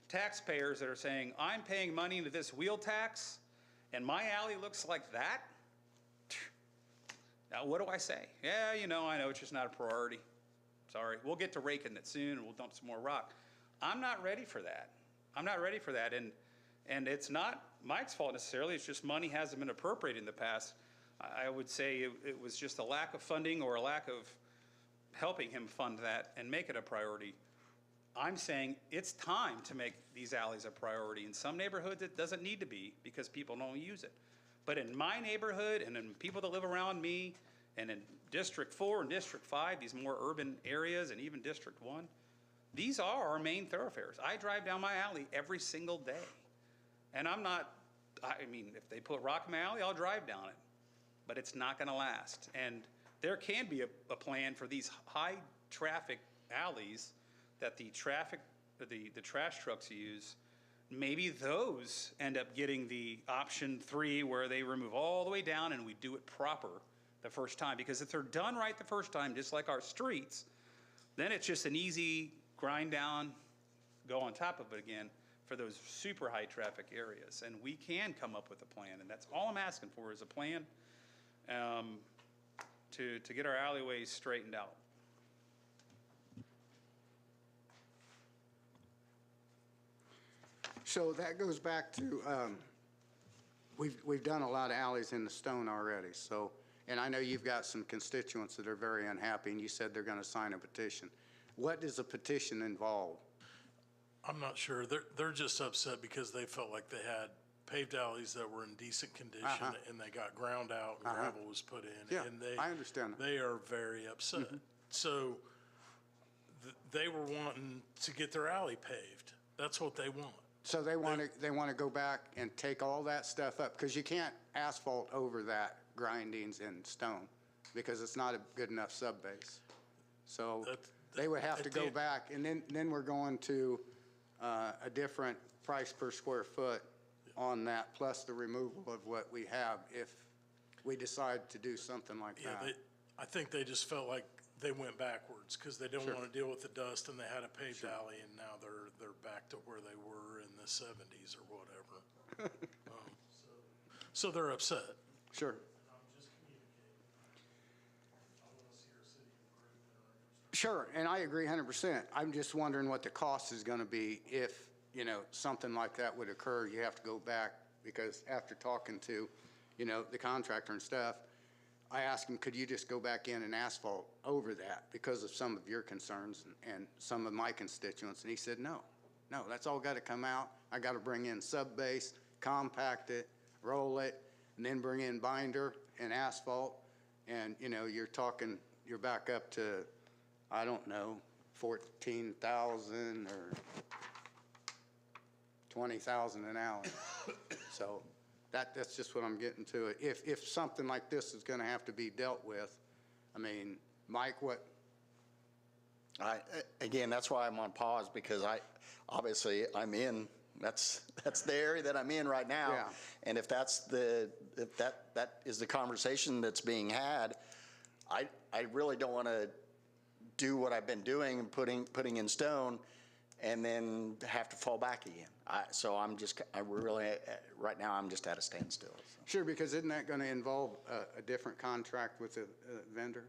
taxpayers that are saying, I'm paying money into this wheel tax, and my alley looks like that, Now, what do I say? Yeah, I know it's just not a priority. Sorry, we'll get to raking it soon and we'll dump some more rock. I'm not ready for that. I'm not ready for that. And it's not Mike's fault necessarily. It's just money hasn't been appropriated in the past. I would say it was just a lack of funding or a lack of helping him fund that and make it a priority. I'm saying it's time to make these alleys a priority. In some neighborhoods, it doesn't need to be because people don't use it. But in my neighborhood and in people that live around me and in District 4 and District 5, these more urban areas and even District 1, these are our main thoroughfares. I drive down my alley every single day. And I mean, if they put rock in my alley, I'll drive down it. But it's not going to last. And there can be a plan for these high traffic alleys that the trash trucks use. Maybe those end up getting the option 3 where they remove all the way down and we do it proper the first time. Because if they're done right the first time, just like our streets, then it's just an easy grind down, go on top of it again for those super high traffic areas. And we can come up with a plan, and that's all I'm asking for is a plan to get our alleyways straightened out. So that goes back to, we've done a lot of alleys in the stone already, so, and I know you've got some constituents that are very unhappy, and you said they're gonna sign a petition. What does a petition involve? I'm not sure. They're just upset because they felt like they had paved alleys that were in decent condition and they got ground out and gravel was put in. Yeah, and I understand that. They are very upset. So they were wanting to get their alley paved. That's what they want. So they want to go back and take all that stuff up, because you can't asphalt over that grindings in stone because it's not a good enough subbase. So they would have to go back, and then we're going to a different price per square foot on that, plus the removal of what we have if we decide to do something like that. I think they just felt like they went backwards because they don't want to deal with the dust, and they had a paved alley, and now they're back to where they were in the 70s or whatever. So they're upset. Sure. Sure, and I agree 100%. I'm just wondering what the cost is going to be if, something like that would occur. You have to go back, because after talking to, the contractor and stuff, I asked him, could you just go back in and asphalt over that because of some of your concerns and some of my constituents? And he said, no, that's all got to come out. I got to bring in subbase, compact it, roll it, and then bring in binder and asphalt. And, you're back up to, I don't know, 14,000 or 20,000 an hour. So that's just what I'm getting to. If something like this is going to have to be dealt with, I mean, Mike, what? Again, that's why I'm on pause, because I'm in. That's the area that I'm in right now. Yeah. And if that is the conversation that's being had, I really don't want to do what I've been doing and putting in stone and then have to fall back again. Right now I'm just at a standstill. So. Sure, because isn't that going to involve a different contract with a vendor?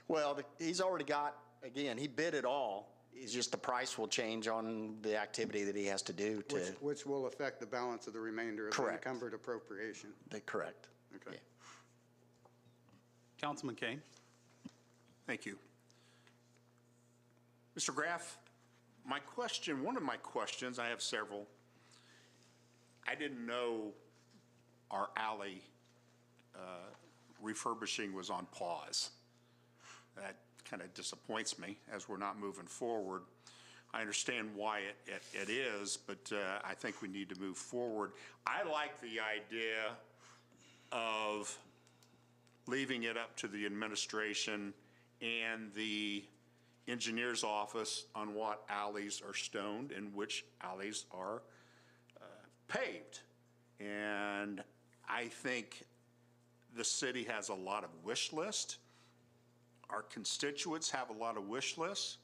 Well, he's already got, again, he bid it all. It's just the price will change on the activity that he has to do to. Which will affect the balance of the remainder of the encumbered appropriation. Correct. Okay. Yeah. Councilman Kane. Thank you. Mr. Graff, one of my questions, I have several. I didn't know our alley refurbishing was on pause. That kind of disappoints me as we're not moving forward. I understand why it is, but I think we need to move forward. I like the idea of leaving it up to the administration and the engineer's office on what alleys are stoned and which alleys are paved. And I think the city has a lot of wish lists. Our constituents have a lot of wish lists.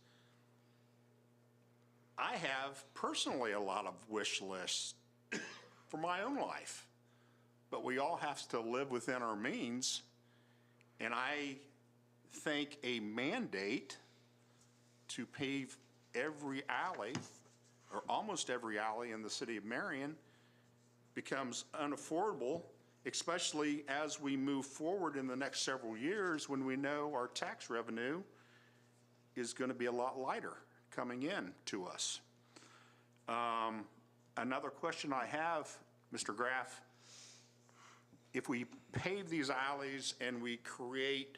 I have personally a lot of wish lists for my own life, but we all have to live within our means. And I think a mandate to pave every alley, or almost every alley in the city of Marion, becomes unaffordable, especially as we move forward in the next several years when we know our tax revenue is going to be a lot lighter coming in to us. Another question I have, Mr. Graff, if we pave these alleys and we create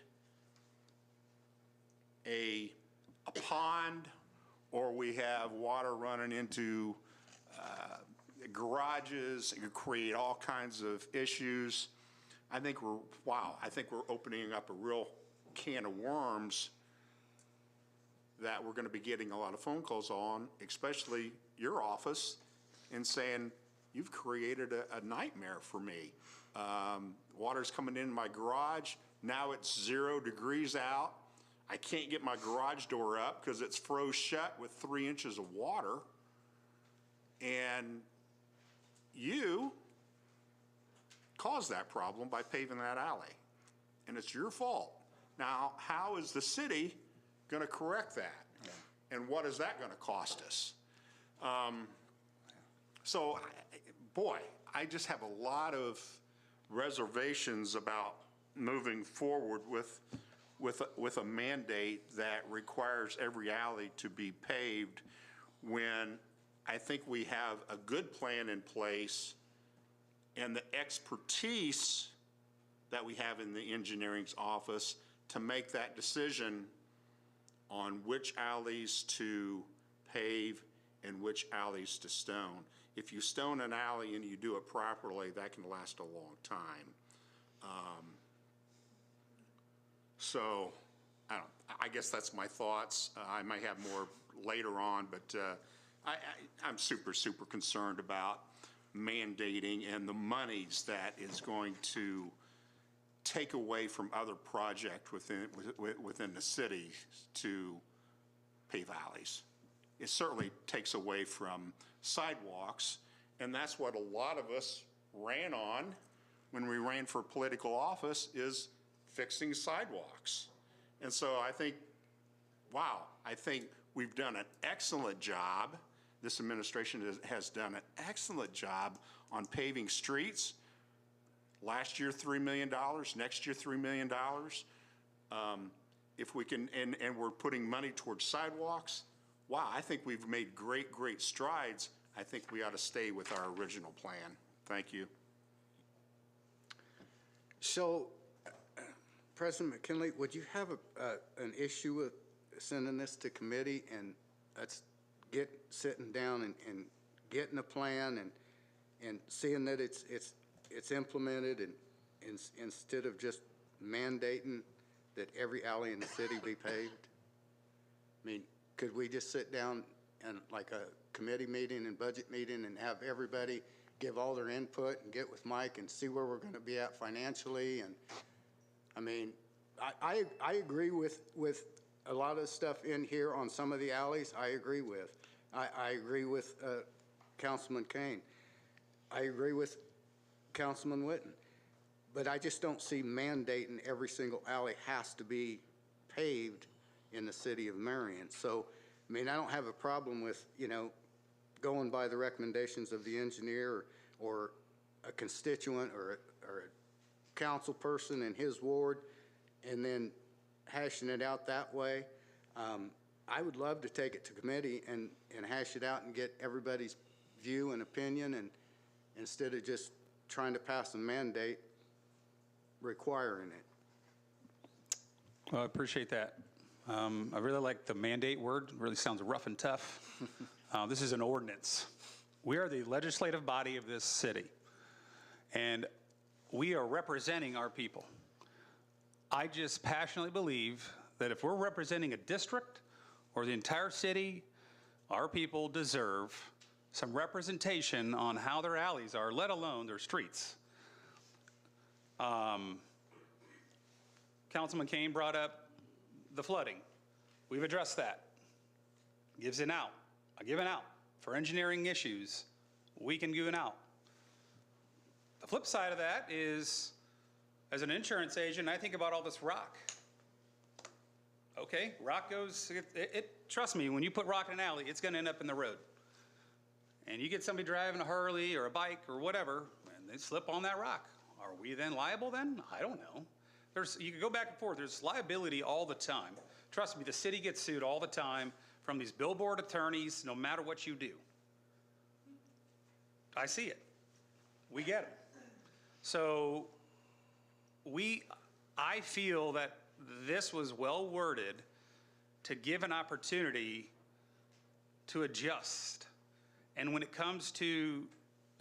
a pond, or we have water running into garages and create all kinds of issues, I think we're opening up a real can of worms that we're going to be getting a lot of phone calls on, especially your office, and saying, you've created a nightmare for me. Water's coming in my garage. Now it's 0 degrees out. I can't get my garage door up because it's froze shut with 3 inches of water. And you caused that problem by paving that alley. And it's your fault. Now, how is the city going to correct that? And what is that going to cost us? So, boy, I just have a lot of reservations about moving forward with a mandate that requires every alley to be paved, when I think we have a good plan in place, and the expertise that we have in the engineering's office to make that decision on which alleys to pave and which alleys to stone. If you stone an alley and you do it properly, that can last a long time. So, I guess that's my thoughts. I might have more later on, but I'm super concerned about mandating and the monies that is going to take away from other projects within the city to pave alleys. It certainly takes away from sidewalks, and that's what a lot of us ran on when we ran for political office, is fixing sidewalks. And so I think, wow, I think we've done an excellent job. This administration has done an excellent job on paving streets. Last year, $3 million, next year, $3 million. If we can, and we're putting money towards sidewalks, wow, I think we've made great strides. I think we ought to stay with our original plan. Thank you. So, President McKinley, would you have an issue with sending this to committee and let's get sitting down and getting a plan and seeing that it's implemented, and instead of just mandating that every alley in the city be paved? I mean, could we just sit down and like a committee meeting and budget meeting and have everybody give all their input and get with Mike and see where we're going to be at financially? And I mean, I agree with a lot of stuff in here on some of the alleys. I agree with. I agree with Councilman Kane. I agree with Councilman Witten. But I just don't see mandating every single alley has to be paved in the city of Marion. So, I mean, I don't have a problem with, going by the recommendations of the engineer or a constituent or a council person in his ward, and then hashing it out that way. I would love to take it to committee and hash it out and get everybody's view and opinion, and instead of just trying to pass a mandate requiring it. Well, I appreciate that. I really like the mandate word. It really sounds rough and tough. This is an ordinance. We are the legislative body of this city, and we are representing our people. I just passionately believe that if we're representing a district or the entire city, our people deserve some representation on how their alleys are, let alone their streets. Councilman Kane brought up the flooding. We've addressed that. Gives an out. I give an out. For engineering issues, we can give an out. The flip side of that is As an insurance agent, I think about all this rock. Okay, rock goes, trust me, when you put rock in an alley, it's gonna end up in the road. And you get somebody driving a Harley or a bike or whatever, and they slip on that rock. Are we then liable then? I don't know. You can go back and forth. There's liability all the time. Trust me, the city gets sued all the time from these billboard attorneys, no matter what you do. I see it. We get them. So I feel that this was well worded to give an opportunity to adjust. And when it comes to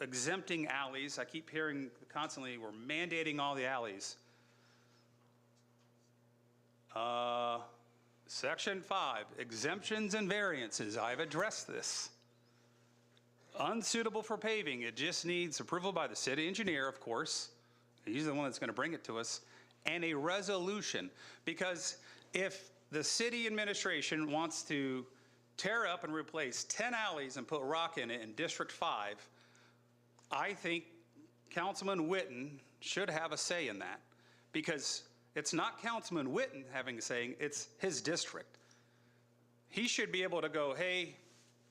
exempting alleys, I keep hearing constantly, we're mandating all the alleys. Section 5, exemptions and variances. I've addressed this. Unsuitable for paving, it just needs approval by the city engineer, of course. He's the one that's going to bring it to us. And a resolution. Because if the city administration wants to tear up and replace 10 alleys and put rock in it in District 5, I think Councilman Witten should have a say in that. Because it's not Councilman Witten having a say, it's his district. He should be able to go, hey,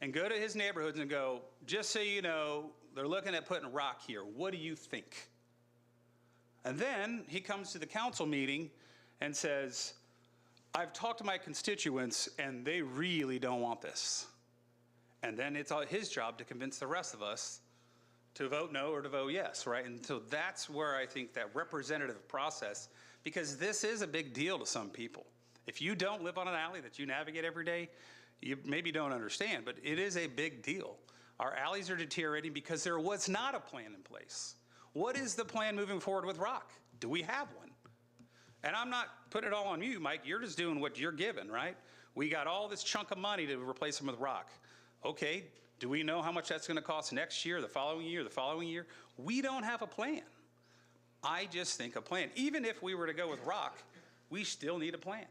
and go to his neighborhoods and go, just so you know, they're looking at putting rock here. What do you think? And then he comes to the council meeting and says, I've talked to my constituents and they really don't want this. And then it's his job to convince the rest of us to vote no or to vote yes, right? And so that's where I think that representative process, because this is a big deal to some people. If you don't live on an alley that you navigate every day, you maybe don't understand, but it is a big deal. Our alleys are deteriorating because there was not a plan in place. What is the plan moving forward with rock? Do we have one? And I'm not putting it all on you, Mike. You're just doing what you're given, right? We got all this chunk of money to replace them with rock. Okay, do we know how much that's going to cost next year, the following year, the following year? We don't have a plan. I just think a plan. Even if we were to go with rock, we still need a plan.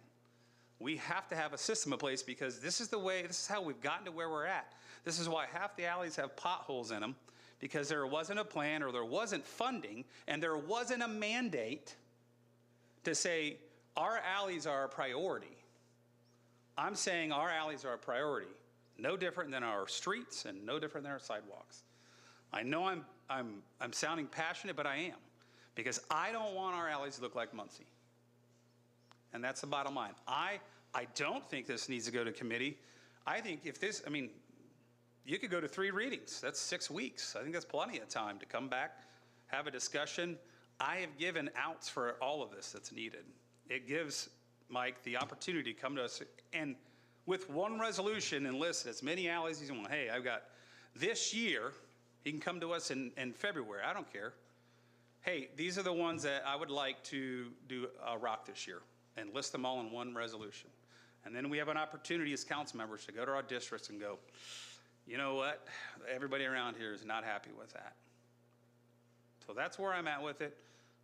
We have to have a system in place because this is the way, this is how we've gotten to where we're at. This is why half the alleys have potholes in them, because there wasn't a plan or there wasn't funding and there wasn't a mandate to say our alleys are a priority. I'm saying our alleys are a priority, no different than our streets and no different than our sidewalks. I know I'm sounding passionate, but I am, because I don't want our alleys to look like Muncie. And that's the bottom line. I don't think this needs to go to committee. I think if this, I mean, you could go to 3 readings. That's 6 weeks. I think that's plenty of time to come back, have a discussion. I have given outs for all of this that's needed. It gives Mike the opportunity to come to us and with one resolution and list as many alleys as you want. Hey, I've got this year, he can come to us in February. I don't care. Hey, these are the ones that I would like to do rock this year, and list them all in one resolution. And then we have an opportunity as council members to go to our districts and go, you know what? Everybody around here is not happy with that. So that's where I'm at with it.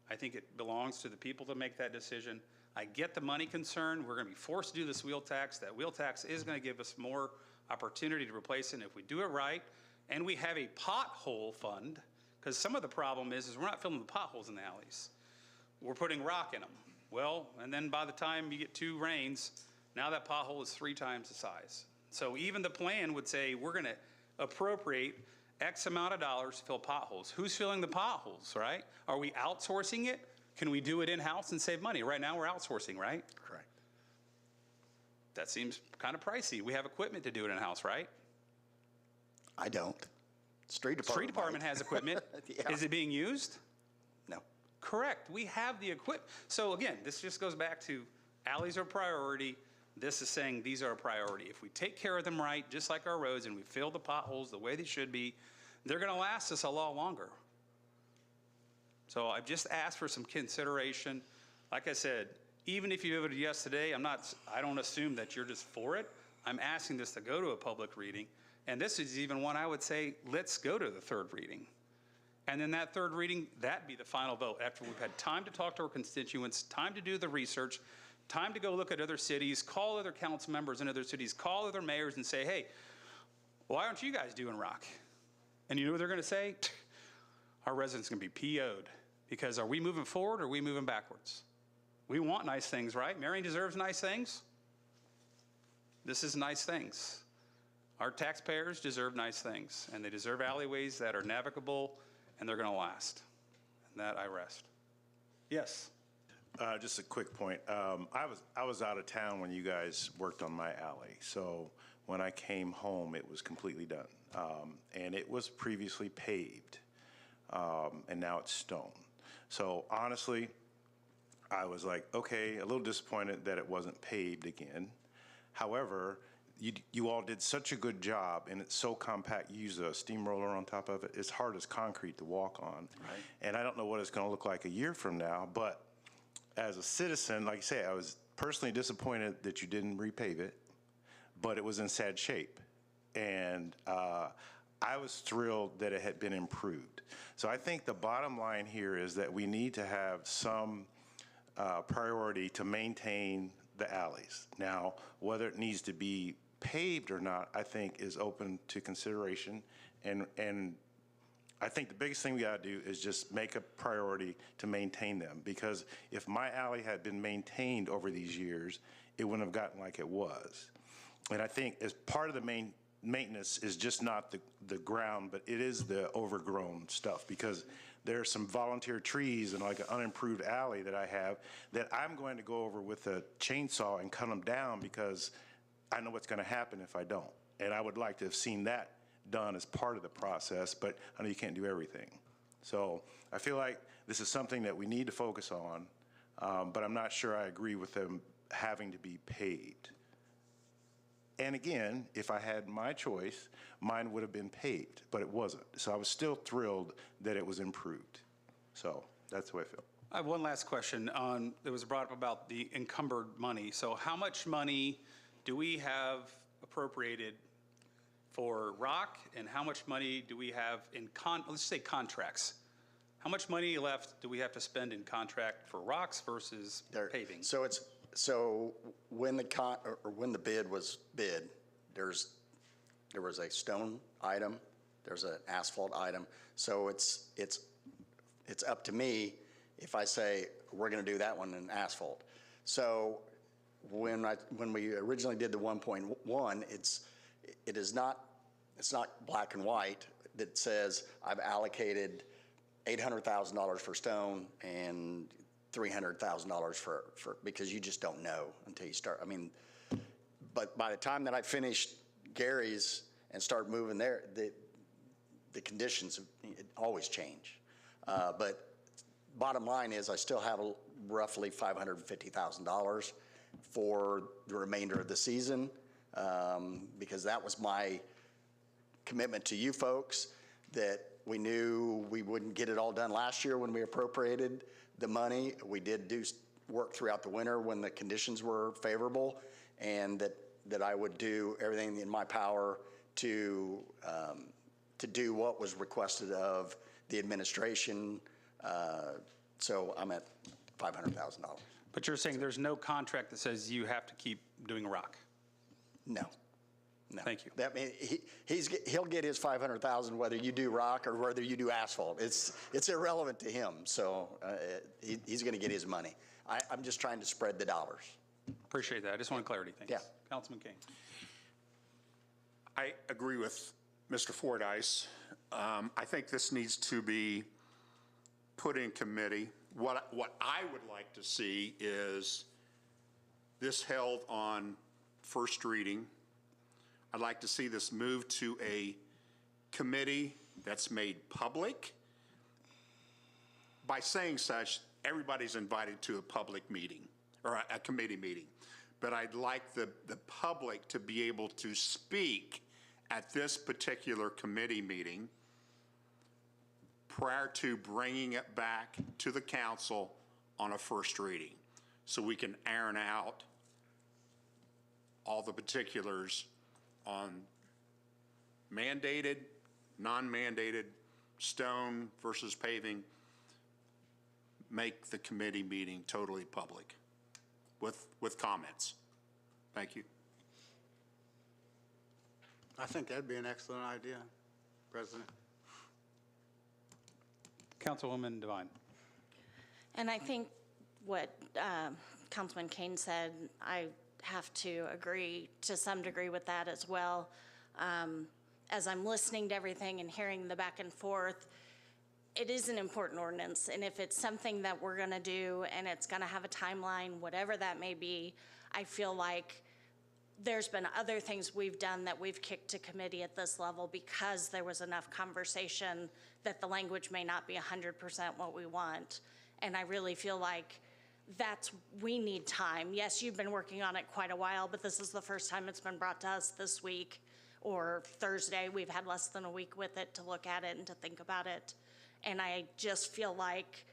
I think it belongs to the people to make that decision. I get the money concern. We're going to be forced to do this wheel tax. That wheel tax is going to give us more opportunity to replace it. And if we do it right, and we have a pothole fund, because some of the problem is we're not filling the potholes in the alleys. We're putting rock in them. Well, and then by the time you get 2 rains, now that pothole is 3 times the size. So even the plan would say we're going to appropriate X amount of dollars to fill potholes. Who's filling the potholes, right? Are we outsourcing it? Can we do it in-house and save money? Right now we're outsourcing, right? Correct. That seems kind of pricey. We have equipment to do it in-house, right? I don't. Street Department has equipment. Yeah. Is it being used? No. Correct. We have the equipment. So again, this just goes back to alleys are a priority. This is saying these are a priority. If we take care of them right, just like our roads, and we fill the potholes the way they should be, they're going to last us a lot longer. So I've just asked for some consideration. Like I said, even if you voted yes today, I don't assume that you're just for it. I'm asking this to go to a public reading. And this is even one I would say, let's go to the 3rd reading. And then that 3rd reading, that'd be the final vote after we've had time to talk to our constituents, time to do the research, time to go look at other cities, call other council members in other cities, call other mayors and say, hey, why aren't you guys doing rock? And you know what they're going to say? Our residents are going to be PO'd. Because are we moving forward or are we moving backwards? We want nice things, right? Marion deserves nice things. This is nice things. Our taxpayers deserve nice things, and they deserve alleyways that are navigable and they're going to last. And that I rest. Yes. Just a quick point. I was out of town when you guys worked on my alley. So when I came home, it was completely done. And it was previously paved. And now it's stone. So honestly, I was like, okay, a little disappointed that it wasn't paved again. However, you all did such a good job, and it's so compact. You use a steamroller on top of it. It's hard as concrete to walk on. Right. And I don't know what it's going to look like a year from now, but as a citizen, like I say, I was personally disappointed that you didn't repave it, but it was in sad shape. And I was thrilled that it had been improved. So I think the bottom line here is that we need to have some priority to maintain the alleys. Now, whether it needs to be paved or not, I think is open to consideration. And I think the biggest thing we got to do is just make a priority to maintain them, because if my alley had been maintained over these years, it wouldn't have gotten like it was. And I think as part of the maintenance is just not the ground, but it is the overgrown stuff, because there are some volunteer trees in like an unimproved alley that I have that I'm going to go over with a chainsaw and cut them down, because I know what's going to happen if I don't. And I would like to have seen that done as part of the process, but I know you can't do everything. So I feel like this is something that we need to focus on, but I'm not sure I agree with them having to be paved. And again, if I had my choice, mine would have been paved, but it wasn't. So I was still thrilled that it was improved. So that's the way I feel. I have one last question. It was brought up about the encumbered money. So how much money do we have appropriated for rock, and how much money do we have in let's say contracts? How much money left do we have to spend in contract for rocks versus paving? So when the bid was bid, there was a stone item, there's an asphalt item. So it's up to me if I say we're going to do that one in asphalt. So when we originally did the 1.1, it's not black and white that says I've allocated $800,000 for stone and $300,000 for, because you just don't know until you start. I mean, but by the time that I finished Gary's and start moving there, the conditions always change. But bottom line is I still have roughly $550,000 for the remainder of the season, because that was my commitment to you folks, that we knew we wouldn't get it all done last year when we appropriated the money. We did do work throughout the winter when the conditions were favorable, and that I would do everything in my power to do what was requested of the administration. So I'm at $500,000. But you're saying there's no contract that says you have to keep doing rock? No. No. Thank you. That mean he'll get his $500,000 whether you do rock or whether you do asphalt. It's irrelevant to him. So he's going to get his money. I'm just trying to spread the dollars. Appreciate that. I just want clarity. Thanks. Yeah. Councilman King. I agree with Mr. Fordyce. I think this needs to be put in committee. What I would like to see is this held on first reading. I'd like to see this move to a committee that's made public. By saying such, everybody's invited to a public meeting or a committee meeting. But I'd like the public to be able to speak at this particular committee meeting prior to bringing it back to the council on a first reading, so we can iron out all the particulars on mandated, non-mandated, stone versus paving. Make the committee meeting totally public with comments. Thank you. I think that'd be an excellent idea, President. Councilwoman Devine. And I think what Councilman Kane said, I have to agree to some degree with that as well. As I'm listening to everything and hearing the back and forth, it is an important ordinance. And if it's something that we're going to do and it's going to have a timeline, whatever that may be, I feel like there's been other things we've done that we've kicked to committee at this level because there was enough conversation that the language may not be 100% what we want. And I really feel like we need time. Yes, you've been working on it quite a while, but this is the first time it's been brought to us this week or Thursday. We've had less than a week with it to look at it and to think about it. And I just feel like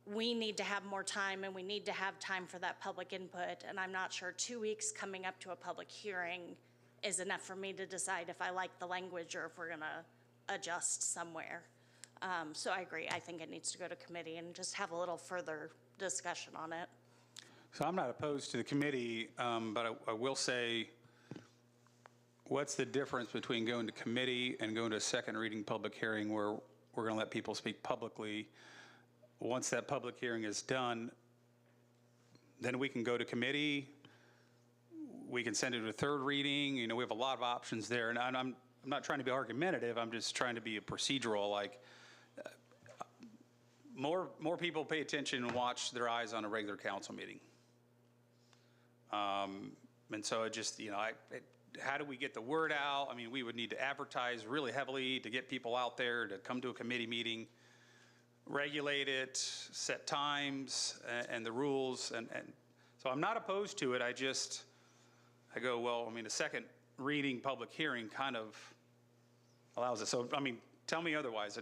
we need to have more time, and we need to have time for that public input. And I'm not sure 2 weeks coming up to a public hearing is enough for me to decide if I like the language or if we're going to adjust somewhere. So I agree. I think it needs to go to committee and just have a little further discussion on it. So I'm not opposed to the committee, but I will say, what's the difference between going to committee and going to a second reading public hearing where we're going to let people speak publicly? Once that public hearing is done, then we can go to committee. We can send it to a third reading. You know, we have a lot of options there. And I'm not trying to be argumentative. I'm just trying to be a procedural. Like, more people pay attention and watch their eyes on a regular council meeting. And so it just, you know, how do we get the word out? I mean, we would need to advertise really heavily to get people out there to come to a committee meeting, regulate it, set times and the rules. And so I'm not opposed to it. I go, well, I mean, a second reading public hearing kind of allows it. So, I mean, tell me otherwise.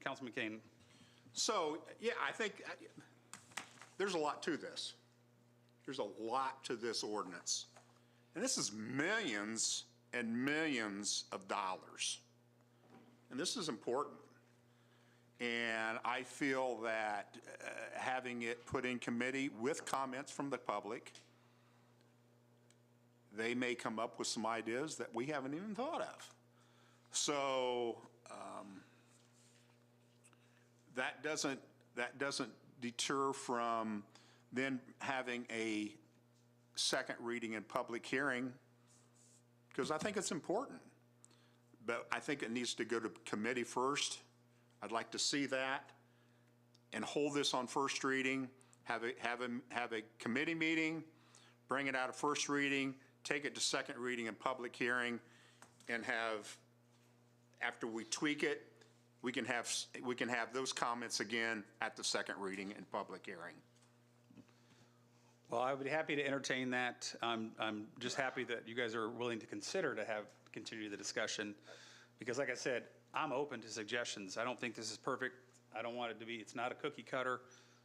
Councilman Kane. So, yeah, I think there's a lot to this. There's a lot to this ordinance. And this is millions and millions of dollars. And this is important. And I feel that having it put in committee with comments from the public, they may come up with some ideas that we haven't even thought of. So that doesn't deter from then having a second reading and public hearing, because I think it's important. But I think it needs to go to committee first. I'd like to see that and hold this on first reading, have a committee meeting, bring it out of first reading, take it to second reading and public hearing, and have, after we tweak it, we can have those comments again at the second reading and public hearing. Well, I would be happy to entertain that. I'm just happy that you guys are willing to consider to continue the discussion, because like I said, I'm open to suggestions. I don't think this is perfect. I don't want it to be, it's not a cookie cutter.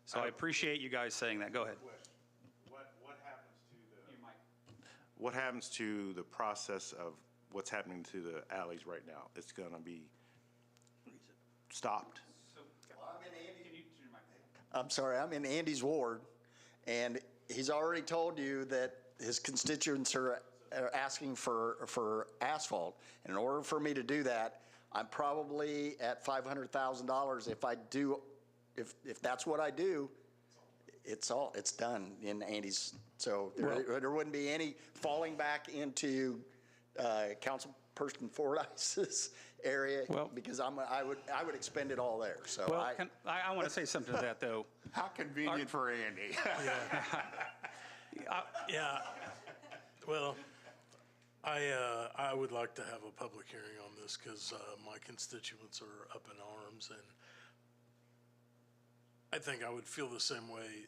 So I appreciate you guys saying that. Go ahead. What happens to the process of what's happening to the alleys right now? It's going to be stopped. I'm sorry, I'm in Andy's ward, and he's already told you that his constituents are asking for asphalt. And in order for me to do that, I'm probably at $500,000. If that's what I do, it's done in Andy's. So there wouldn't be any falling back into Councilperson Fordyce's area, because I would expend it all there. So well, I want to say something to that though. How convenient for Andy. Yeah. Well, I would like to have a public hearing on this because my constituents are up in arms, and I think I would feel the same way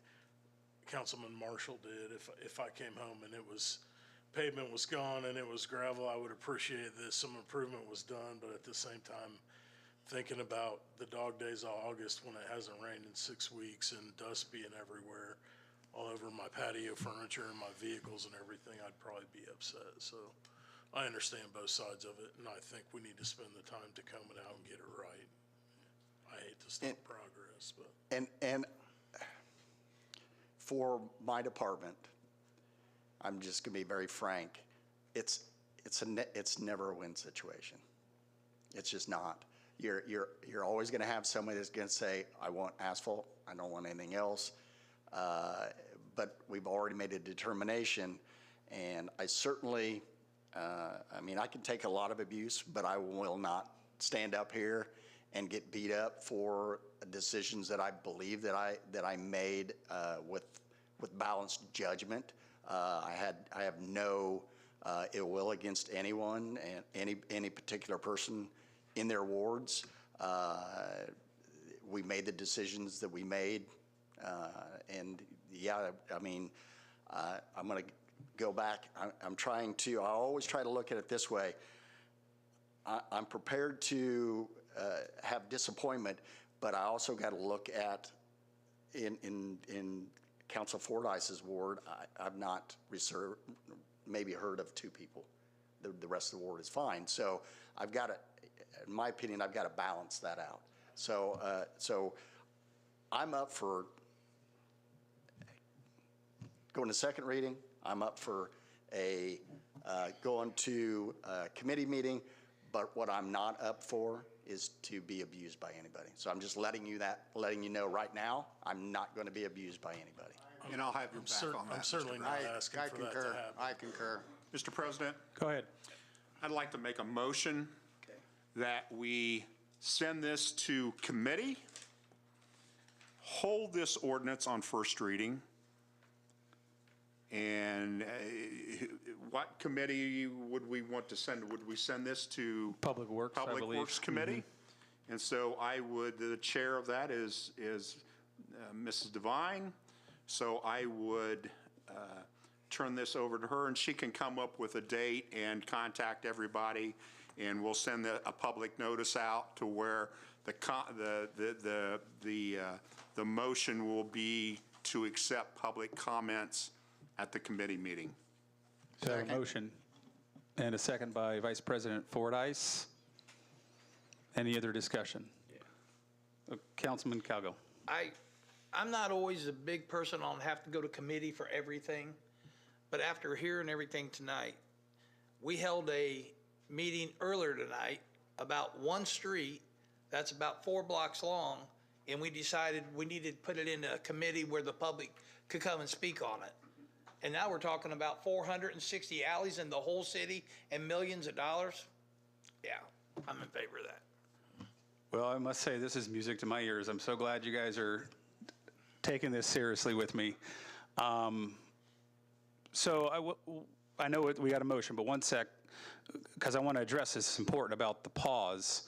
Councilman Marshall did if I came home and pavement was gone and it was gravel. I would appreciate that some improvement was done, but at the same time, thinking about the dog days of August when it hasn't rained in 6 weeks and dust being everywhere, all over my patio furniture and my vehicles and everything, I'd probably be upset. So I understand both sides of it, and I think we need to spend the time to comb it out and get it right. I hate to stop progress, but. And for my department, I'm just going to be very frank, it's never a win situation. It's just not. You're always going to have somebody that's going to say, I want asphalt, I don't want anything else. But we've already made a determination, and I certainly, I mean, I can take a lot of abuse, but I will not stand up here and get beat up for decisions that I believe that I made with balanced judgment. I have no ill will against anyone and any particular person in their wards. We made the decisions that we made, and yeah, I mean, I'm going to go back. I always try to look at it this way. I'm prepared to have disappointment, but I also got to look at in Council Fordyce's ward. I've not maybe heard of 2 people. The rest of the ward is fine. So I've got to, in my opinion, I've got to balance that out. So I'm up for going to second reading. I'm up for going to a committee meeting, but what I'm not up for is to be abused by anybody. So I'm just letting you know right now, I'm not going to be abused by anybody. And I'll have your back on that. I'm certainly not asking for that to happen. I concur. Mr. President, Go ahead. I'd like to make a motion that we send this to committee, hold this ordinance on first reading, and what committee would we want to send? Would we send this to Public Works, I believe. Public Works Committee? And so the chair of that is Mrs. Devine. So I would turn this over to her, and she can come up with a date and contact everybody, and we'll send a public notice out to where the motion will be to accept public comments at the committee meeting. So a motion and a second by Vice President Fordyce. Any other discussion? Councilman Calgo. I'm not always a big person on have to go to committee for everything, but after hearing everything tonight, we held a meeting earlier tonight about one street that's about 4 blocks long, and we decided we needed to put it in a committee where the public could come and speak on it. And now we're talking about 460 alleys in the whole city and millions of dollars. Yeah, I'm in favor of that. Well, I must say, this is music to my ears. I'm so glad you guys are taking this seriously with me. So I know we got a motion, but one sec, because I want to address this. It's important about the pause.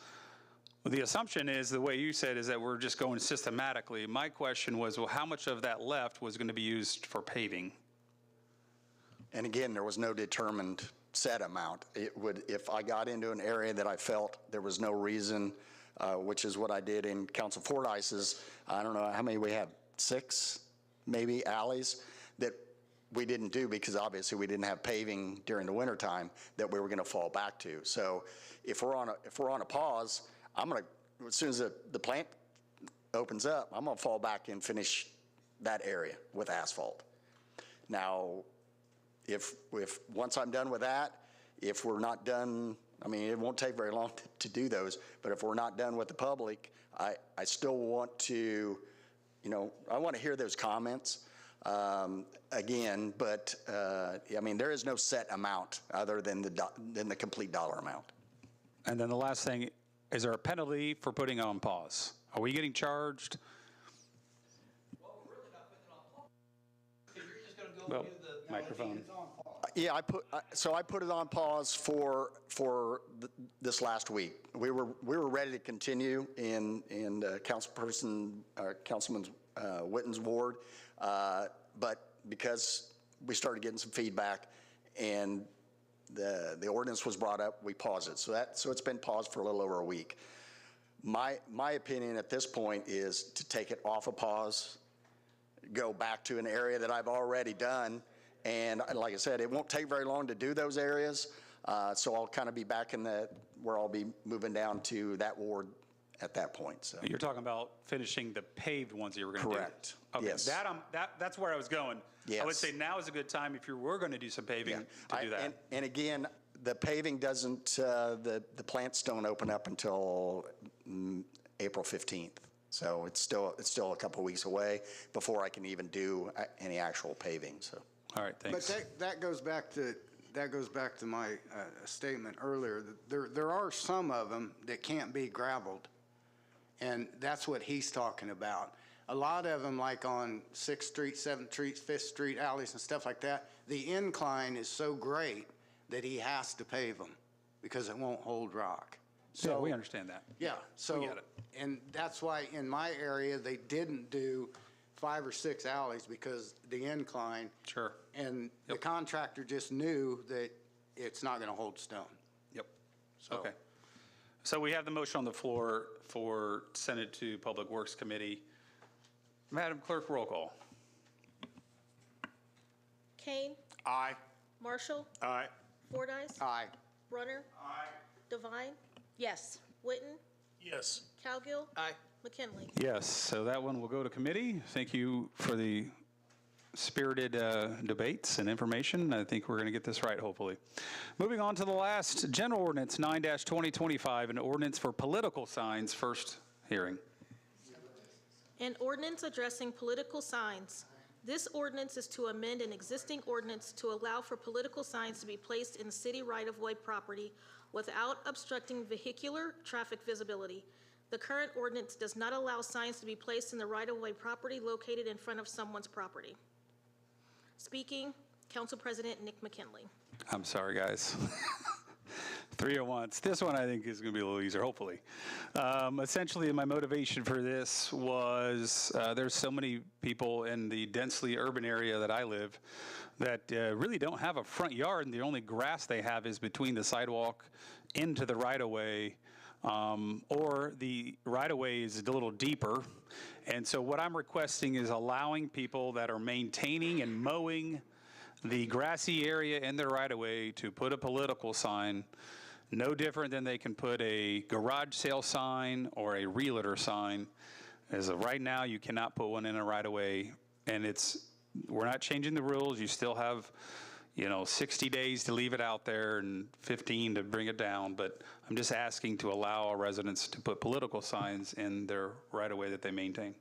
The assumption is, the way you said, is that we're just going systematically. My question was, well, how much of that left was going to be used for paving? And again, there was no determined set amount. It would, if I got into an area that I felt there was no reason, which is what I did in Council Fordyce's, I don't know how many we have, 6 maybe alleys that we didn't do because obviously we didn't have paving during the wintertime that we were going to fall back to. So if we're on a pause, I'm going to, as soon as the plant opens up, I'm going to fall back and finish that area with asphalt. Now, if once I'm done with that, if we're not done, I mean, it won't take very long to do those, but if we're not done with the public, I still want to, I want to hear those comments again, but I mean, there is no set amount other than the complete dollar amount. And then the last thing, is there a penalty for putting on pause? Are we getting charged? Well, we're really not putting it on pause. If you're just going to go do the microphone. Yeah, I put it on pause for this last week. We were ready to continue in Councilman Witten's ward, but because we started getting some feedback and the ordinance was brought up, we paused it. So it's been paused for a little over a week. My opinion at this point is to take it off of pause, go back to an area that I've already done. And like I said, it won't take very long to do those areas. So I'll kind of be back in where I'll be moving down to that ward at that point. So You're talking about finishing the paved ones that you were going to do? Correct. Okay. Yes. That's where I was going. Yes. I would say now is a good time if you were going to do some paving to do that. And again, the paving doesn't, the plants don't open up until April 15th. So it's still a couple weeks away before I can even do any actual paving, so. All right, thanks. But that goes back to my statement earlier. That there are some of them that can't be gravelled, and that's what he's talking about. A lot of them, like on 6th Street, 7th Street, 5th Street, alleys and stuff like that, the incline is so great that he has to pave them because it won't hold rock. Yeah, we understand that. Yeah, so, We get it. and that's why in my area, they didn't do 5 or 6 alleys because the incline. Sure. And the contractor just knew that it's not going to hold stone. Yep. So- Okay. So we have the motion on the floor for send it to Public Works Committee. Madam Clerk, roll call. Kane, Aye. Marshall, Aye. Fordyce, Aye. Brunner, Devine, Yes. Witten, Yes. Cowgill, Aye. McKinley. Yes, so that one will go to committee. Thank you for the spirited debates and information. I think we're going to get this right, hopefully. Moving on to the last general ordinance, 9-2025, an ordinance for political signs, first hearing. An ordinance addressing political signs. This ordinance is to amend an existing ordinance to allow for political signs to be placed in city right-of-way property without obstructing vehicular traffic visibility. The current ordinance does not allow signs to be placed in the right-of-way property located in front of someone's property. Speaking, Council President Nick McKinley. I'm sorry, guys. 3 at once. This one I think is going to be a little easier, hopefully. Essentially, my motivation for this was there's so many people in the densely urban area that I live that really don't have a front yard, and the only grass they have is between the sidewalk into the right-of-way, or the right-of-way is a little deeper. And so what I'm requesting is allowing people that are maintaining and mowing the grassy area in their right-of-way to put a political sign, no different than they can put a garage sale sign or a realtor sign. As of right now, you cannot put one in a right-of-way, and we're not changing the rules. You still have 60 days to leave it out there and 15 to bring it down, but I'm just asking to allow our residents to put political signs in their right-of-way that they maintain.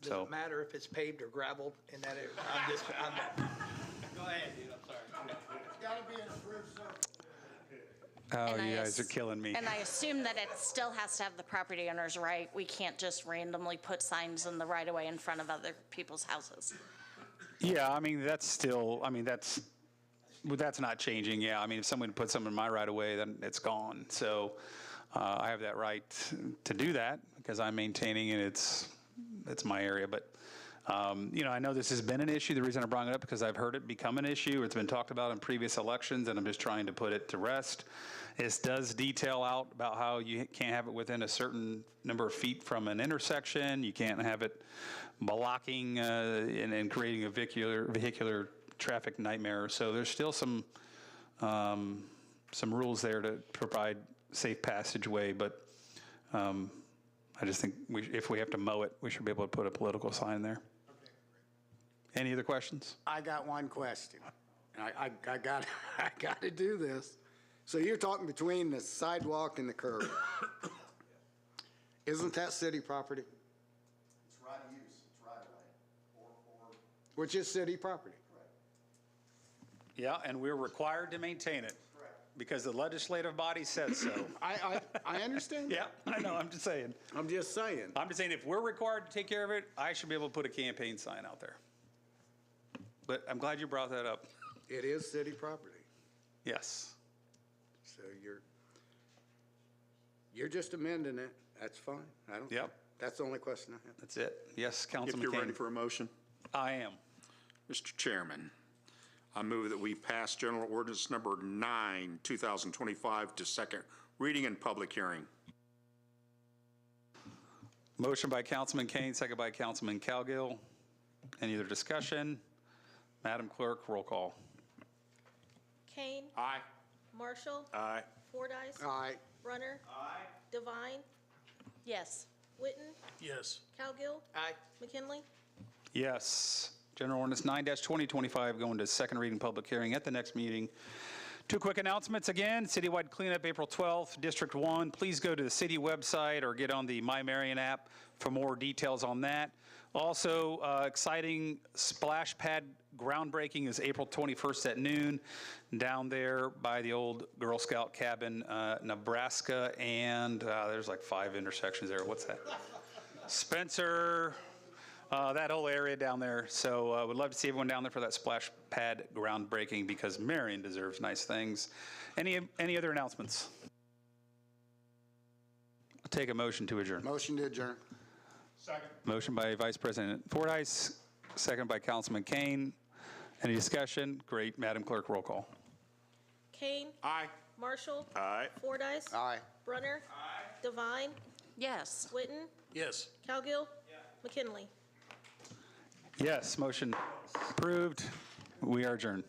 Does it matter if it's paved or gravelled in that area? Go ahead, dude, I'm sorry. It's got to be an approved zone. Oh, And you I guys are killing me. And I assume that it still has to have the property owner's right. We can't just randomly put signs in the right-of-way in front of other people's houses. Yeah, I mean, that's not changing. Yeah, I mean, if someone puts something in my right-of-way, then it's gone. So I have that right to do that because I'm maintaining and it's my area. But I know this has been an issue. The reason I brought it up because I've heard it become an issue. It's been talked about in previous elections, and I'm just trying to put it to rest. This does detail out about how you can't have it within a certain number of feet from an intersection. You can't have it blocking and creating a vehicular traffic nightmare. So there's still some rules there to provide safe passageway, but I just think if we have to mow it, we should be able to put a political sign there. Any other questions? I got one question. I got to do this. So you're talking between the sidewalk and the curb. Isn't that city property? It's right of use, it's right of way, Which is city property. Yeah, and we're required to maintain it. Because the legislative body says so. I understand. Yeah, I know, I'm just saying. I'm just saying. I'm just saying if we're required to take care of it, I should be able to put a campaign sign out there. But I'm glad you brought that up. It is city property. Yes. So you're just amending it. That's fine. I don't. Yep. That's the only question I have. That's it. Yes, Councilman If you're Kane. ready for a motion? I am. Mr. Chairman, I move that we pass General Ordinance Number 9, 2025 to second reading and public hearing. Motion by Councilman Kane, second by Councilman Cowgill. Any other discussion? Madam Clerk, roll call. Kane, Aye. Marshall, Aye. Fordyce, Aye. Brunner, Devine, Yes. Witten, Yes. Cowgill, Aye. McKinley. Yes. General Ordinance 9-2025 going to second reading public hearing at the next meeting Two quick announcements again. Citywide cleanup April 12th, District 1. Please go to the city website or get on the My Marion app for more details on that. Also, exciting splash pad groundbreaking is April 21st at noon down there by the old Girl Scout cabin, Nebraska, and there's like 5 intersections there. What's that? Spencer, that whole area down there. So would love to see everyone down there for that splash pad groundbreaking because Marion deserves nice things. Any other announcements? I'll take a motion to adjourn. Motion to adjourn. Second. Motion by Vice President Fordyce, second by Councilman Kane. Any discussion? Great. Madam Clerk, roll call. Kane. Aye. Marshall. Aye. Fordyce. Aye. Brunner. Devine. Yes. Witten. Yes. Cowgill. McKinley. Yes, motion approved. We are adjourned.